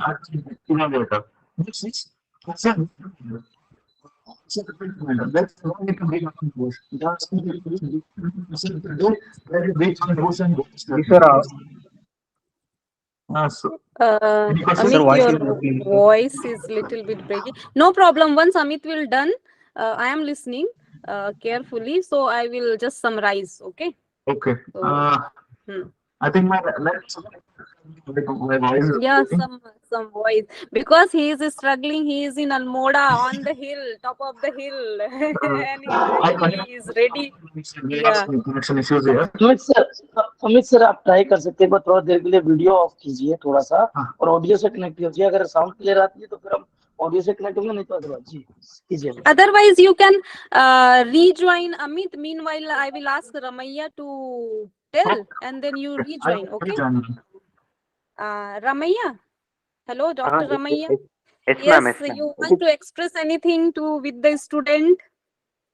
evaluator. Next is that's no need to bring up the bush. That's very big on bush and Amit, your voice is little bit breaking. No problem. Once Amit will done, I am listening. carefully. So I will just summarize. Okay. Okay. So, hmm. I think my voice is Yeah, breaking. some voice, because he is struggling. He is in Almoda on the hill, top of the hill, and I he is ready. there are Yeah. some connection issues here. Amit sir आप try कर सकते हैं, पर थोड़ा देर के लिए video of कीजिए थोड़ा सा, हाँ। और ऑडियो से कनेक्ट कीजिए. अगर साउंड क्लियर आती है तो फिर हम ऑडियो से कनेक्ट होंगे, नहीं तो अदरवाइज जी कीजिए. Otherwise, you can rejoin Amit. Meanwhile, I will ask Ramaiya to tell, and then you rejoin. Okay. Ramaiya. Hello, Dr. Ramaiya. Yes, Yes, ma'am. Yes, ma'am. you want to express anything to with the student?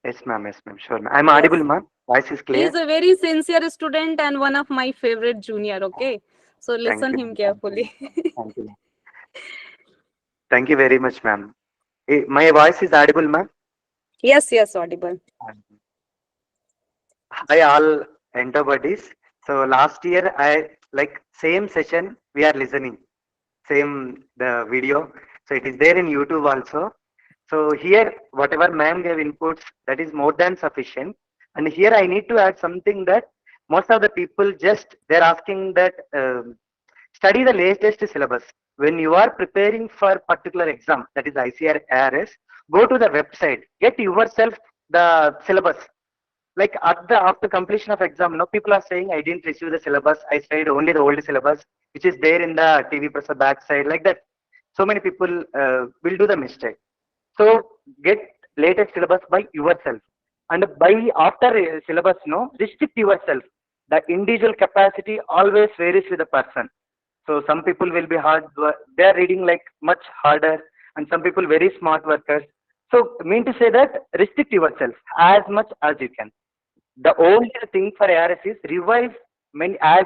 Yes, ma'am. Yes, ma'am. Sure, ma'am. I'm Yes. audible, ma'am. Voice is He clear. is a very sincere student and one of my favorite junior. Okay, so listen you, him ma'am. carefully. Thank you. Thank you very much, ma'am. My voice is audible, ma'am. Yes, audible. Hi, all enter buddies. So last year, I like same session we are listening, same the video. So it is there in YouTube also. So here, whatever ma'am gave inputs, that is more than sufficient. And here I need to add something that most of the people just they're asking that study the latest syllabus. When you are preparing for particular exam, that is ICAR ARS, go to the website, get yourself the syllabus. Like at the after completion of exam, no people are saying I didn't receive the syllabus. I studied only the old syllabus, which is there in the TV press back side, like that. So many people will do the mistake. So get latest syllabus by yourself, and by after syllabus, no restrict yourself. The individual capacity always varies with the person. So some people will be hard, they are reading like much harder, and some people very smart workers. So mean to say that restrict yourself as much as you can. The only thing for ARS is revise many as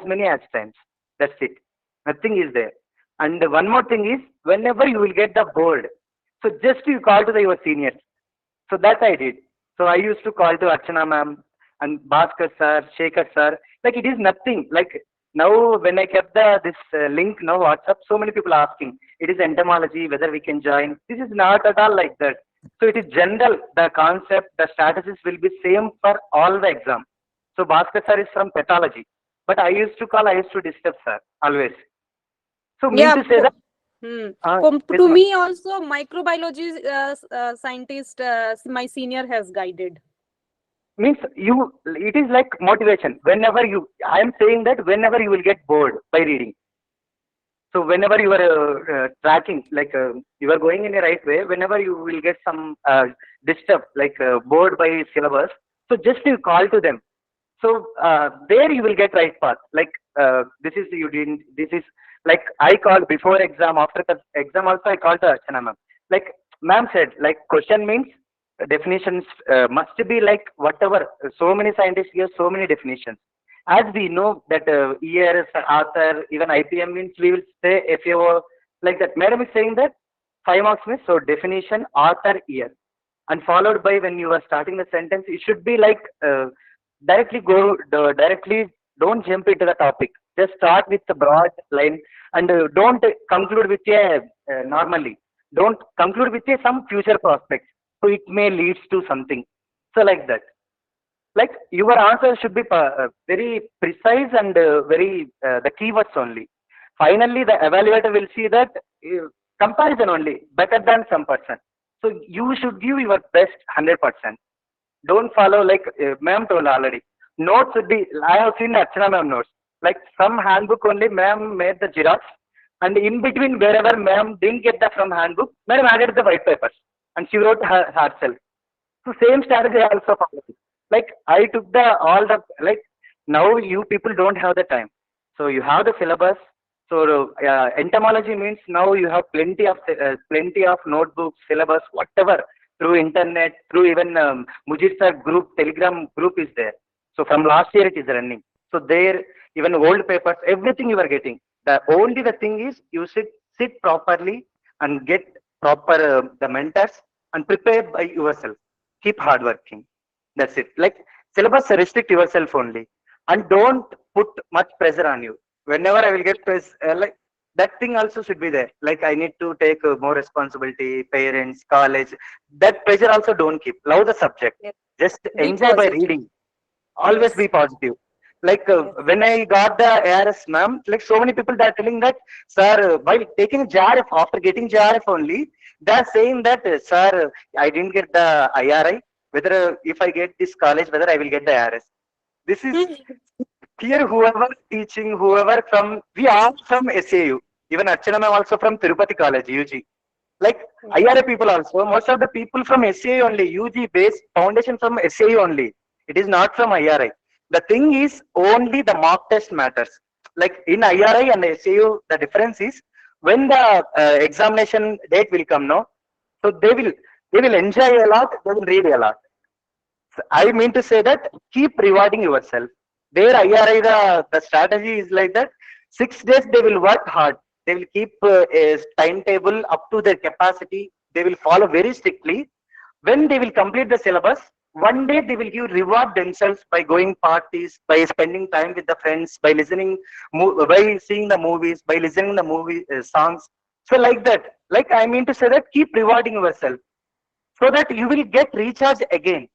times. That's it. Nothing is there. And one more thing is whenever you will get the board, so just you call to your seniors. So that I did. So I used to call to Archana ma'am and Bhaskar sir, Shekhar sir. Like it is nothing. Like now when I kept this link now WhatsApp, so many people asking. It is entomology, whether we can join. This is not at all like that. So it is general. The concept, the statuses will be same for all the exam. So Bhaskar sir is from pathology. But I used to disturb sir always. So mean Yeah. to say that. To me also, microbiology scientist, my senior has guided. Means you, it is like motivation. Whenever you, I am saying that whenever you will get bored by reading. So whenever you are tracking, like you are going in a right way, whenever you will get some disturb, like bored by syllabus, so just you call to them. So there you will get right path. Like this is you didn't. This is like I called before exam, after the exam also I called to Archana ma'am. Like ma'am said, like question means definitions must be like whatever. So many scientists give so many definitions. As we know that years, author, even IPM means we will say FAO like that. Madam is saying that 5 marks means so definition, author, year, and followed by when you are starting the sentence, it should be like directly don't jump into the topic. Just start with the broad line and don't conclude with a normally. Don't conclude with a some future prospects. So it may leads to something. So like that. Like your answer should be very precise and very the keywords only. Finally, the evaluator will see that comparison only better than some person. So you should give your best 100%. Don't follow like ma'am told already. Notes should be. I have seen Archana ma'am notes. Like some handbook only ma'am made the xerox, and in between wherever ma'am didn't get the from handbook, ma'am added the white papers, and she wrote herself. So same strategy I also followed. Like I took the all the like now you people don't have the time. So you have the syllabus. So entomology means now you have plenty of notebooks, syllabus, whatever through internet, through even Mujir sir group, Telegram group is there. So from last year it is running. So there even old papers, everything you are getting. The only the thing is you sit properly and get proper the mentors and prepare by yourself. Keep hard working. That's it. Like syllabus restrict yourself only, and don't put much pressure on you. Whenever I will get press, like that thing also should be there. Like I need to take more responsibility, parents, college. That pressure also don't keep. Love the subject. Yes. Just Be enjoy by positive. reading. Always Yes. be positive. Like Yes. when I got the ARS, ma'am, like so many people that are telling that, sir, while taking JRF, after getting JRF only, they're saying that, sir, I didn't get the IRI. Whether if I get this college, whether I will get the ARS. This is here, whoever teaching, whoever from, we are from SAU. Even Archana ma'am also from Tirupati College, UG. Like IRA people also, most of the people from SAU only, UG based foundation from SAU only. It is not from IRI. The thing is only the mock test matters. Like in IRI and SAU, the difference is when the examination date will come, no, so they will enjoy a lot, they will read a lot. I mean to say that keep rewarding yourself. Their IRI, the strategy is like that. 6 days they will work hard. They will keep a timetable up to their capacity. They will follow very strictly. When they will complete the syllabus, one day they will give reward themselves by going parties, by spending time with the friends, by listening, by seeing the movies, by listening the movie songs. So like that, like I mean to say that keep rewarding yourself so that you will get recharged again,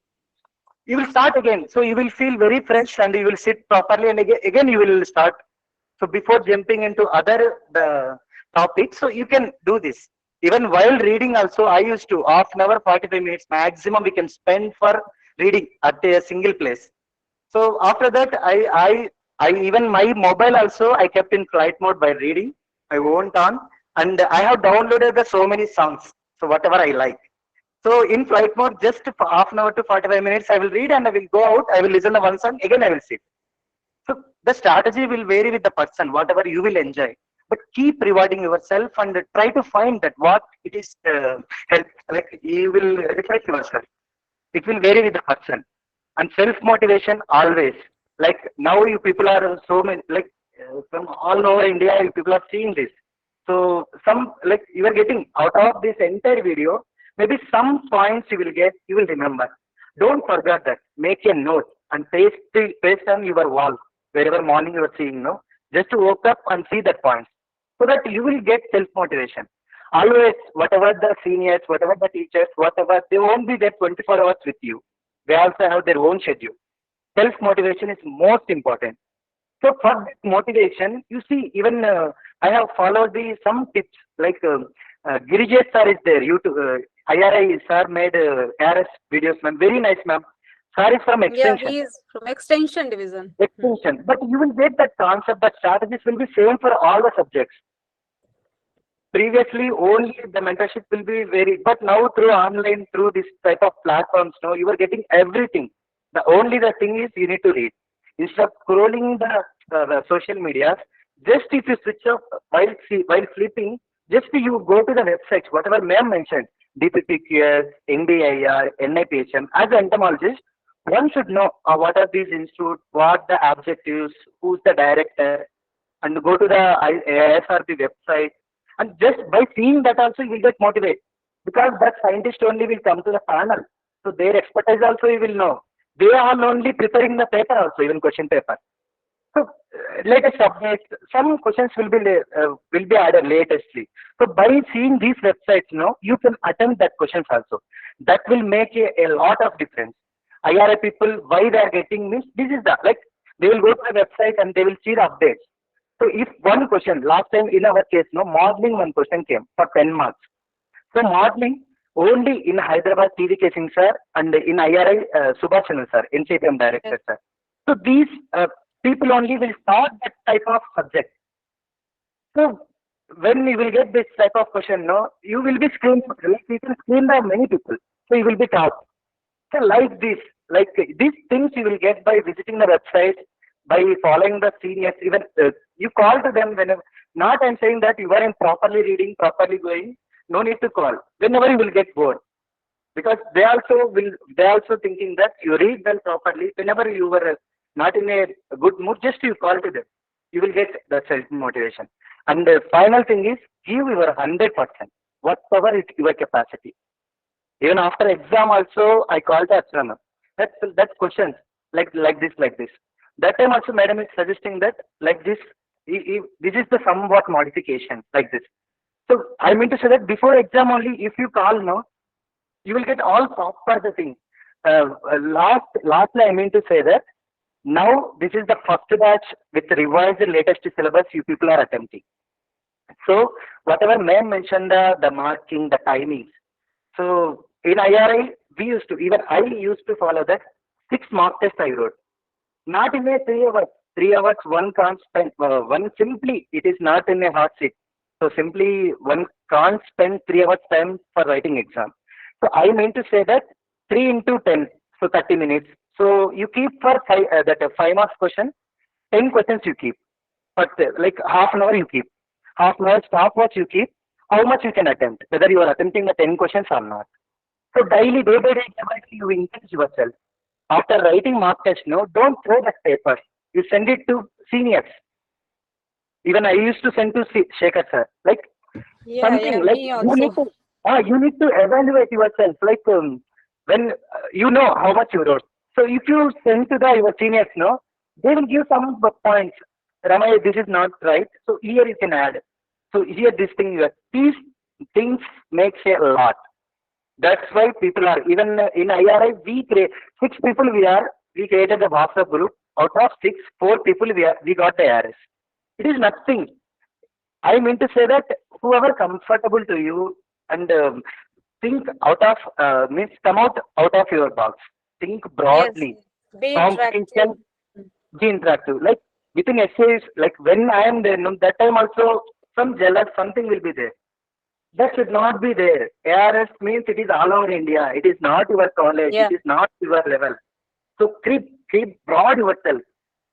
you will start again. So you will feel very fresh and you will sit properly and again you will start. So before jumping into other the topics, so you can do this. Even while reading also, I used to half an hour, 45 minutes maximum we can spend for reading at a single place. So after that, I even my mobile also I kept in flight mode by reading. I won't on, and I have downloaded the so many songs. So whatever I like. So in flight mode, just for half an hour to 45 minutes, I will read and I will go out. I will listen to one song. Again, I will sit. So the strategy will vary with the person, whatever you will enjoy. But keep rewarding yourself and try to find that what it is help. Like you will refresh yourself. It will vary with the person. And self motivation always. Like now, you people are so many like from all over India, you people are seeing this. So some like you are getting out of this entire video, maybe some points you will get, you will remember. Don't forget that. Make a note and paste on your wall wherever morning you are seeing. No, just to wake up and see that points, so that you will get self motivation. Always, whatever the seniors, whatever the teachers, whatever, they won't be there 24 hours with you. They also have their own schedule. Self motivation is most important. So for this motivation, you see, even I have followed the some tips like Girijesh sir is there. YouTube, IRI sir made ARS videos, ma'am. Very nice, ma'am. Sir is from Yeah, extension. he is from extension division. Extension, but you will get that concept. That strategies will be same for all the subjects. Previously only the mentorship will be varied, but now through online, through this type of platforms, now you are getting everything. The thing is you need to read instead of scrolling the social media. Just if you switch off while sleeping, just you go to the websites whatever ma'am mentioned, DPPQS, NDIR, NIPHM. As an entomologist, one should know what are these institutes, what the objectives, who's the director, and go to the ISRB website. And just by seeing that also you will get motivated, because that scientist only will come to the panel. So their expertise also you will know. They are only preparing the paper also, even question paper. So latest updates, some questions will be added latestly. So by seeing these websites, you can attempt that questions also. That will make a lot of difference. IRA people, why they are getting this? This is the like they will go to the website and they will see the updates. So if one question, last time in our case, modeling one question came for 10 marks. So modeling only in Hyderabad TVK Singh sir and in IRI Subhash Chandra sir, NCPM director sir. So these people only will start that type of subject. So when you will get this type of question, you will be screened. Like you can screen by many people. So you will be taught. So like these things you will get by visiting the website, by following the seniors. Even you call to them whenever. Not I'm saying that you are in properly reading, properly going. No need to call. Whenever you will get bored, because they also thinking that you read well properly. Whenever you were not in a good mood, just you call to them. You will get the self motivation. And the final thing is give your 100%, whatever is your capacity. Even after exam also, I called the astronomer. That's questions like this. That time also, madam is suggesting that like this, this is the somewhat modification like this. So I mean to say that before exam only, if you call, no, you will get all proper the thing. Lastly, I mean to say that now this is the first batch with revised latest syllabus you people are attempting. So whatever ma'am mentioned, the marking, the timings. So in IRI, even I used to follow that 6 mock tests I wrote. Not in a 3 hours. 3 hours, one can't spend, one simply, it is not in a hot seat. So simply one can't spend 3 hours time for writing exam. So I mean to say that 3 into 10, so 30 minutes. So you keep for 5 marks question, 10 questions you keep. But like half an hour you keep. Half an hour stopwatch you keep. How much you can attempt, whether you are attempting the 10 questions or not. So daily, day by day, you encourage yourself. After writing mock test, no, don't throw that paper. You send it to seniors. Even I used to send to Shekhar sir. Like something like me also. you need to evaluate yourself. Like when you know how much you wrote. So if you send to your seniors, no, they will give some points. Ramay, this is not right. So here you can add. So here this thing, these things makes a lot. That's why people are, even in IRI, we create 6 people we created a WhatsApp group. Out of 6, 4 people we got the ARS. It is nothing. I mean to say that whoever comfortable to you and think out of, means come out of your box. Think broadly. Be Competition, interactive. be interactive. Like within essays, like when I am there, no, that time also some jealous, something will be there. That should not be there. ARS means it is all over India. It is not your college. It is not your level. So keep broad yourself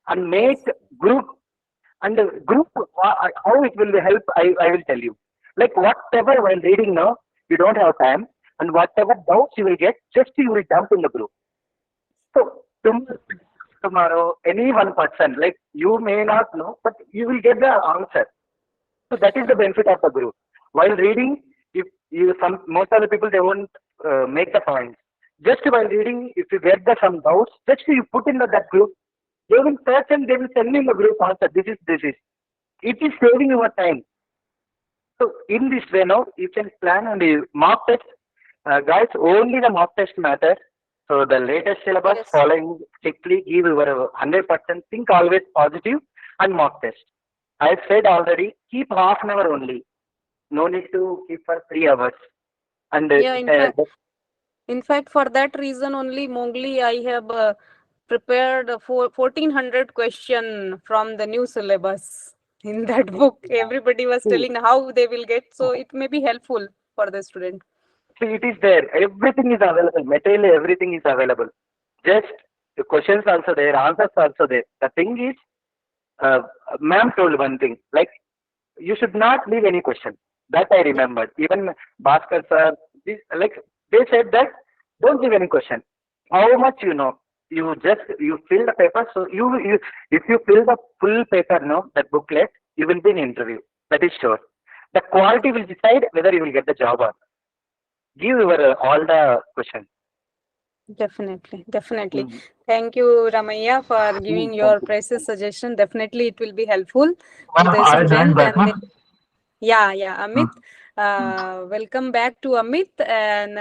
and make group. And group, how it will help, I will tell you. Like whatever while reading now, you don't have time. And whatever doubts you will get, just you will dump in the group. So tomorrow, any one person, like you may not know, but you will get the answer. So that is the benefit of the group. While reading, if you most of the people they won't make the points. Just while reading, if you get some doubts, just you put in that group. They will search and they will send in the group answer. This is. It is saving your time. So in this way now, you can plan and mock test. Guys, only the mock test matters. So the latest syllabus following strictly, give your 100%. Think always positive and mock test. I said already, keep half an hour only. No need to keep for 3 hours. And in fact, for that reason only, Mowgli, I have prepared 1400 question from the new syllabus in that book. Everybody was telling how they will get, so it may be helpful for the student. See, it is there. Everything is available. Materially, everything is available. Just the questions also there, answers also there. The thing is, ma'am told one thing, like you should not leave any question. That I remembered. Even Bhaskar sir, like they said that don't leave any question. How much you know? You fill the paper. So if you fill the full paper, no, that booklet, you will be in interview. That is sure. The quality will decide whether you will get the job or not. Give your all the questions. Definitely. Thank you, Ramaiah, for giving your precious suggestion. Definitely, it will be helpful to the student. And Amit. Welcome back to Amit, and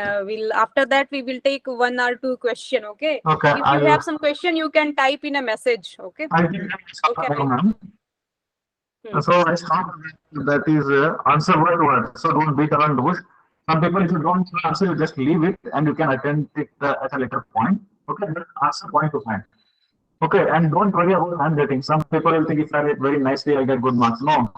after that we will take 1 or 2 question. Okay. Okay. If you have some question, you can type in a message. Okay. Okay, ma'am. So I start that is answer word. So don't beat around the bush. Some people, if you don't answer, you just leave it and you can attend it at a later point. Okay, but answer point to point. Okay, and don't worry about handwriting. Some people will think if I write very nicely, I get good marks. No,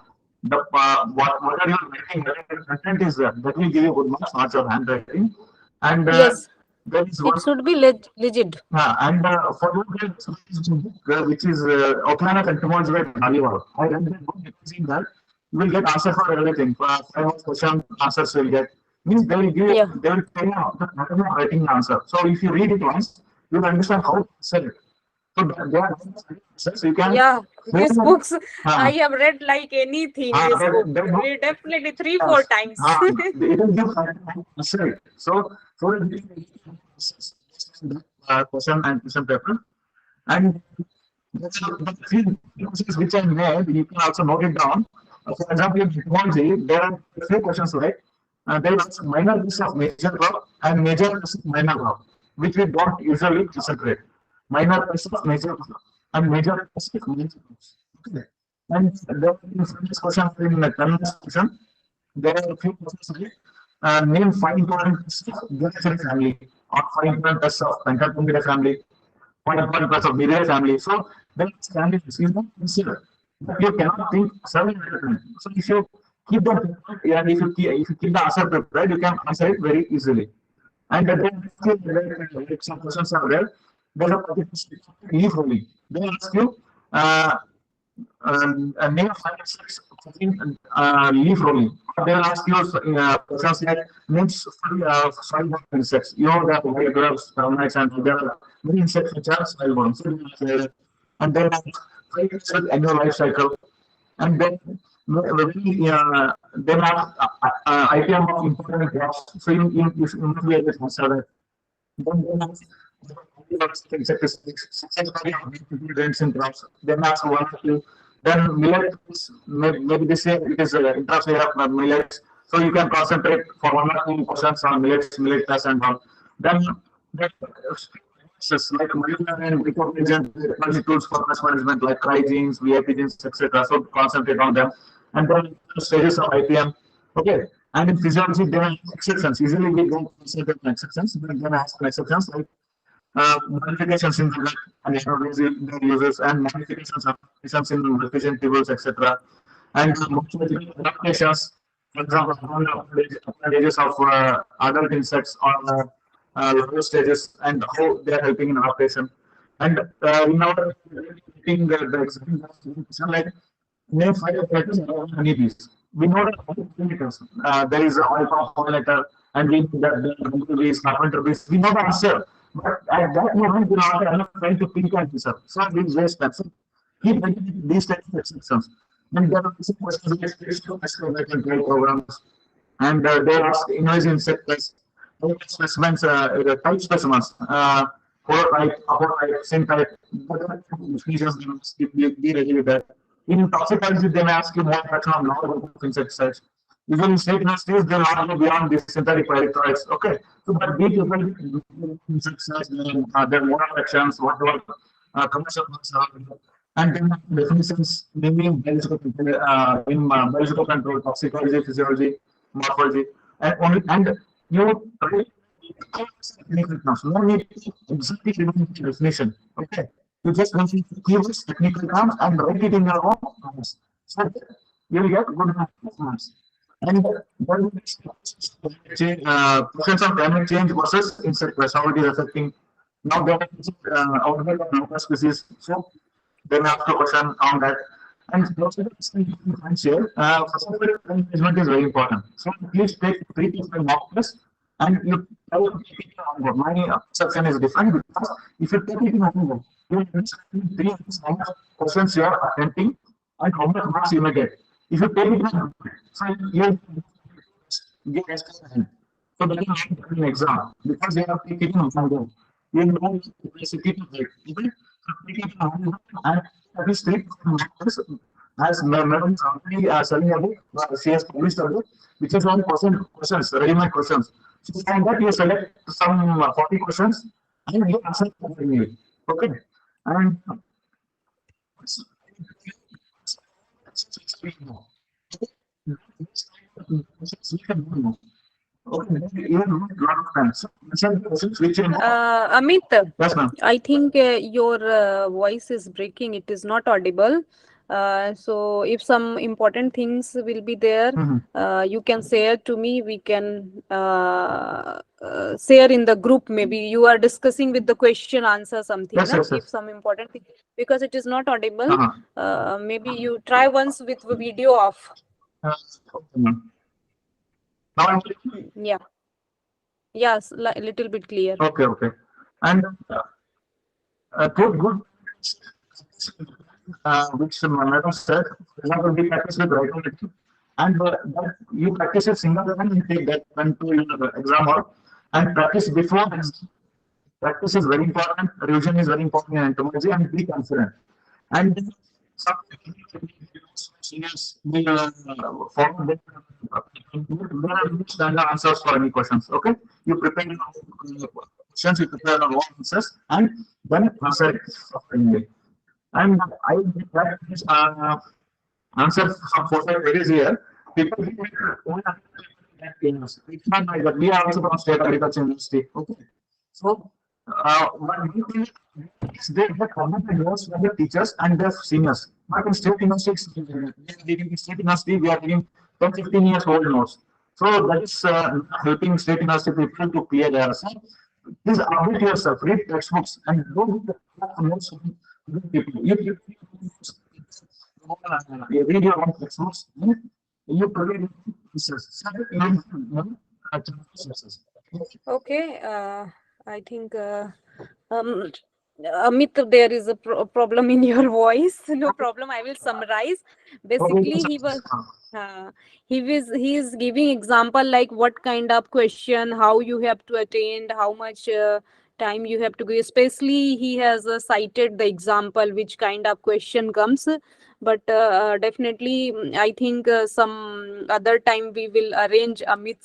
what are you writing? The content is that will give you good marks, not your handwriting. And yes, there is it should be legit. And for book, which is Archana Anokhe by Dhaliwal. I read that book because in that you will get answer for everything. 5 question answers will get. Means they will give they will tell you the pattern of writing the answer. So if you read it once, you will understand how to answer it. So there are answers you can. These books I have read like anything. This book definitely 3-4 times. It will give answer it. So question and question paper. And The three questions which I made, you can also note it down. For example, in entomology, there are a few questions, right? There is minor risk of major crop and major risk of minor crop, which we don't usually concentrate. Minor risk of major crop and major risk of major crops. Okay. And there is this question in the terminal section. There are a few questions like name 5 important tests of Glyphosate family or 5 important tests of Pentacomida family, 5 important tests of Miria family. So then family is not considered. But you cannot think 7 at a time. So if you keep the paper, and if you keep the answer prepared, you can answer it very easily. And then some questions are there. There's a particular leaf rolling. They ask you name 5 6 leaf rolling. They'll ask you questions like names soil insects. You know that grubs, termites, and there are many insects which are soil worms. And then 5 annual life cycle. And then then have IPM of important crops. So you must be able to answer that. Then insecticides, nutrients in crops. Then ask 1 or 2. Then millet, maybe they say it is intraflair of millets. So you can concentrate for 1 or 2 questions on millets, millet plus and all. Then that like molecular and recombinant technology tools for pest management like crygenes, VIP genes, etc. So concentrate on them. And then stages of IPM. Okay. And in physiology, there are exceptions. Usually we don't concentrate on exceptions, but then ask exceptions like modifications in the gut and their uses and modifications in multiplication tables, etc. And morphological adaptations, for example, appendages of adult insects or lower stages and how they are helping in adaptation. And in our taking the example, like name 5 operators around honeybees. We know that there is an alpha pollinator, and we know that the bumblebees, carpenter bees. We know the answer, but at that moment, we are not trying to pick an answer. So we waste time. So keep these types of exceptions. And there are also questions like control programs, and they ask invasive insect pests, specimens, type specimens, holotype, apotype, syntype. Species, be ready with that. In toxicology, they may ask you more question on novel group of insecticides. Even in state universities, they'll not go beyond the synthetic pyrethroids. Okay. So, but be prepared insecticides, their mode of actions, what commercial ones are, and then definitions, mainly in biological control, toxicology, physiology, morphology, and only and you technical terms. No need to exactly definition. Okay. You just mention keywords, technical terms, and write it in your own terms. So you will get good marks. And questions on climate change versus insect pests, how it is affecting. Now there is outbreak of local species. So then after question on that. And also share management is very important. So please take 3 to 5 mock tests and you my perception is different because if you take it in one you understand 3 questions you are attempting and how much marks you may get. If you take it in so you get so that is not an exam because you have taken it in one go. You know the capacity to write. Even and at least 3 marks as Madam is already selling a book, she has published a book, which is on questions, ready-made questions. So from that you select some 40 questions and you answer accordingly. Okay. And Amit, yes, ma'am. I think your voice is breaking. It is not audible. So if some important things will be there, you can share to me. We can share in the group. Maybe you are discussing with the question answer something. Yes, yes, yes. If some important thing, because it is not audible. Maybe you try once with the video off. Now Yeah. Yes, a little bit clear. okay, okay. And good. Which Madam said, for example, we practice with writing, and that you practice a single one, you take that one to your exam hall and practice before exam. Practice is very important, revision is very important in entomology, and be confident. And some seniors will follow that. There are no standard answers for any questions. Okay, you prepare your own questions, you prepare your own answers, and then answer it accordingly. And I will try this answer some 4 5 queries here. People will it's not like that. We are also from State Agriculture University. Okay. So, what we do is they get committed notes from the teachers and their seniors. But in State University, we are giving 10, 15 years old notes. So, that is helping State University people to clear their answer. Please update yourself, read textbooks, and don't read the notes from good people. You read your own textbooks, and you provide answers. Okay, I think um, Amit, there is a problem in your voice. No problem. I will summarize. Basically, he is giving example like what kind of question, how you have to attend, how much time you have to give. Especially, he has cited the example which kind of question comes. But definitely, I think some other time we will arrange Amit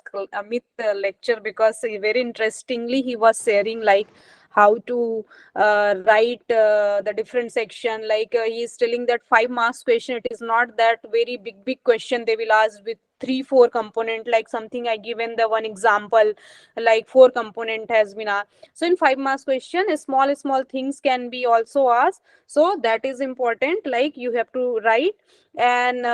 lecture, because very interestingly he was sharing like how to write the different section. Like he is telling that 5 marks question, it is not that very big question they will ask with 3 4 component, like something I given the one example, like 4 component has been asked. So in 5 marks question, small things can be also asked. So that is important, like you have to write. And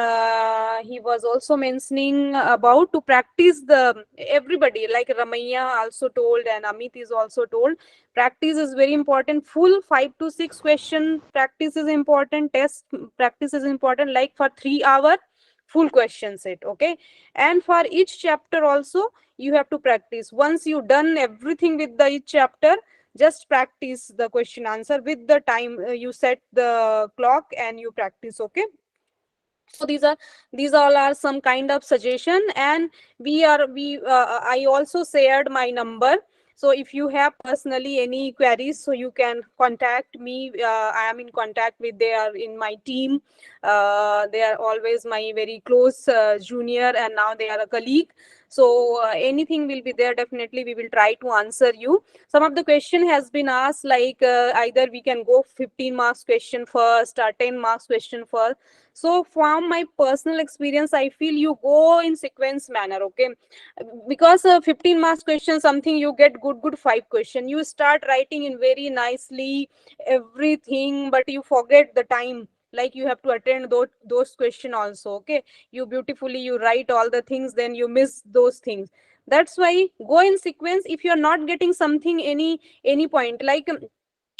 he was also mentioning about to practice the everybody, like Ramaiya also told and Amit is also told, practice is very important. Full 5 to 6 question practice is important, test practice is important, like for 3 hour full question set. Okay, and for each chapter also you have to practice. Once you done everything with the each chapter, just practice the question answer with the time. You set the clock and you practice. Okay, so these all are some kind of suggestion. And I also shared my number. So if you have personally any queries, so you can contact me. I am in contact with, they are in my team. They are always my very close junior, and now they are a colleague. So anything will be there, definitely we will try to answer you. Some of the question has been asked, like either we can go 15 marks question first or 10 marks question first. So from my personal experience, I feel you go in sequence manner. Okay, because 15 marks question, something you get good 5 question, you start writing in very nicely everything, but you forget the time, like you have to attend those question also. Okay, you beautifully you write all the things, then you miss those things. That's why go in sequence. If you're not getting something any point, like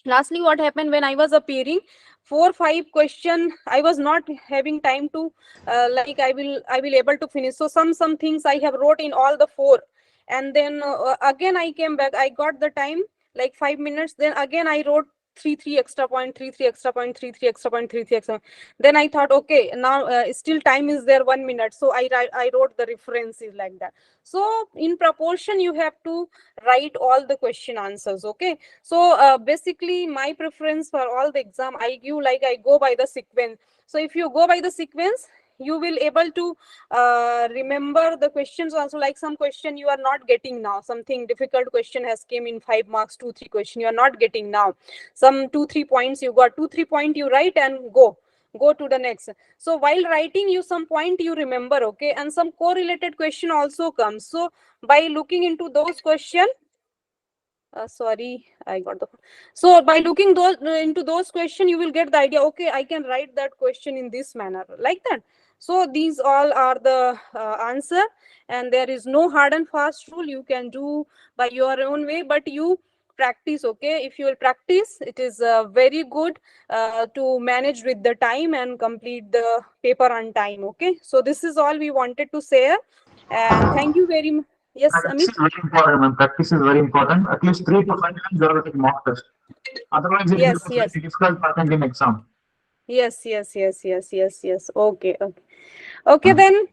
lastly what happened when I was appearing, 4 5 question I was not having time to like I will able to finish. So some things I have wrote in all the 4. And then again I came back, I got the time like 5 minutes, then again I wrote 3 3 extra point, 3 3 extra point, 3 3 extra point, 3 3 extra point. Then I thought, okay, now still time is there, 1 minute, so I wrote the references like that. So in proportion you have to write all the question answers. Okay, so basically my preference for all the exam I give, like I go by the sequence. So if you go by the sequence, you will able to remember the questions also. Like some question you are not getting now, something difficult question has came in 5 marks, 2 3 question you are not getting now, some 2 3 points you got, 2 3 point you write and go to the next. So while writing, you some point you remember. Okay, and some correlated question also comes. So by looking into those question, sorry, I got the. So by looking those into those questions, you will get the idea. Okay, I can write that question in this manner, like that. So these all are the answer, and there is no hard and fast rule. You can do by your own way, but you practice. Okay, if you will practice, it is very good to manage with the time and complete the paper on time. Okay, so this is all we wanted to share, and thank you very much. Yes, Practice Amit. is very important, man. Practice is very important. At least 3 to 5 times you have to take mock test. Otherwise, it Yes, becomes yes. very difficult to attend in exam. Yes. Okay. Okay, then.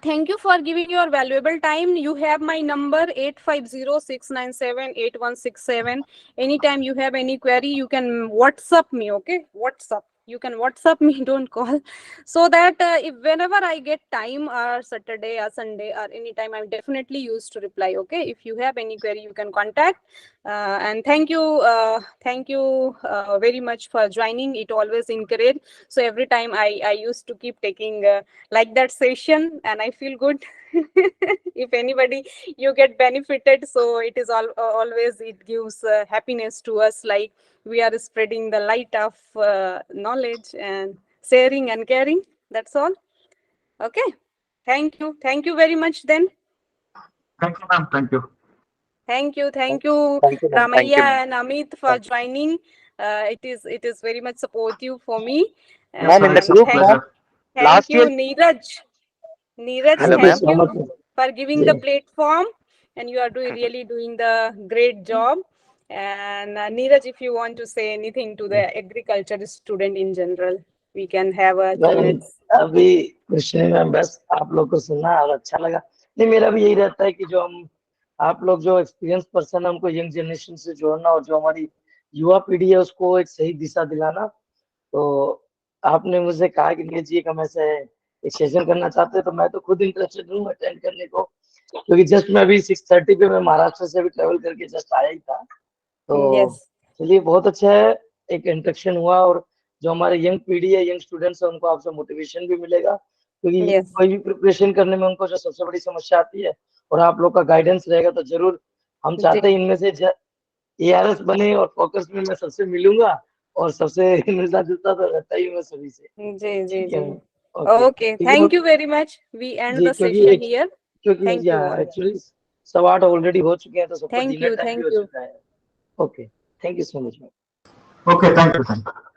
Thank you for giving your valuable time. You have my number 850-697-8167. Anytime you have any query, you can WhatsApp me. Okay, WhatsApp. You can WhatsApp me, don't call, so that if whenever I get time, or Saturday or Sunday or anytime, I'm definitely used to reply. Okay, if you have any query, you can contact. And thank you very much for joining. It always encourage. So every time I used to keep taking like that session, and I feel good. If anybody you get benefited, so it is always, it gives happiness to us, like we are spreading the light of knowledge and sharing and caring. That's all. Okay, thank you very much then. Thank you, ma'am. Thank you. Thank you Thank you, ma'am. Thank Ramaiya you, ma'am. and Amit for joining. It is very much supportive for me. Ma'am, in the It's a group, ma'am, pleasure. Thank last you, year. Neeraj. Hello, Thank you ma'am. Thank so you much. for giving the platform, and you are really doing the great job. And Neeraj, if you want to say anything to the agriculture student in general, we can have a 2 minutes. अभी कुछ नहीं ma'am, बस आप लोग को सुनना और अच्छा लगा। नहीं, मेरा भी यही रहता है कि जो हम आप लोग जो एक्सपीरियंस पर्सन है, हमको यंग जनरेशन से जोड़ना और जो हमारी युवा पीढ़ी है उसको एक सही दिशा दिलाना। तो आपने मुझे कहा कि नीरज जी हम ऐसे एक सेशन करना चाहते हैं, तो मैं तो खुद इंटरेस्टेड हूँ अटेंड करने को, क्योंकि जस्ट मैं अभी 6:30 पे मैं महाराष्ट्र से भी ट्रेवल करके जस्ट आया ही था। तो Yes. चलिए, बहुत अच्छा है, एक इंट्रोडक्शन हुआ, और जो हमारे यंग पीढ़ी है, यंग स्टूडेंट्स है, उनको आपसे मोटिवेशन भी मिलेगा, क्योंकि Yes. कोई भी प्रिपरेशन करने में उनको जो सबसे बड़ी समस्या आती है, और आप लोग का गाइडेंस रहेगा तो जरूर हम चाहते हैं इनमें से ARS बने, और फोकस में मैं सबसे मिलूंगा, और सबसे मिलता जुलता तो रहता ही मैं सभी से। जी ठीक है, जी okay, Okay, thank you very much. We end जी, the session here. क्योंकि Thank you all. Actually 8:15 already हो चुके हैं, तो सबका Thank डिनर you, टाइम भी thank हो you. चुका है। Okay, thank you so much. Okay, thank you. Thank you.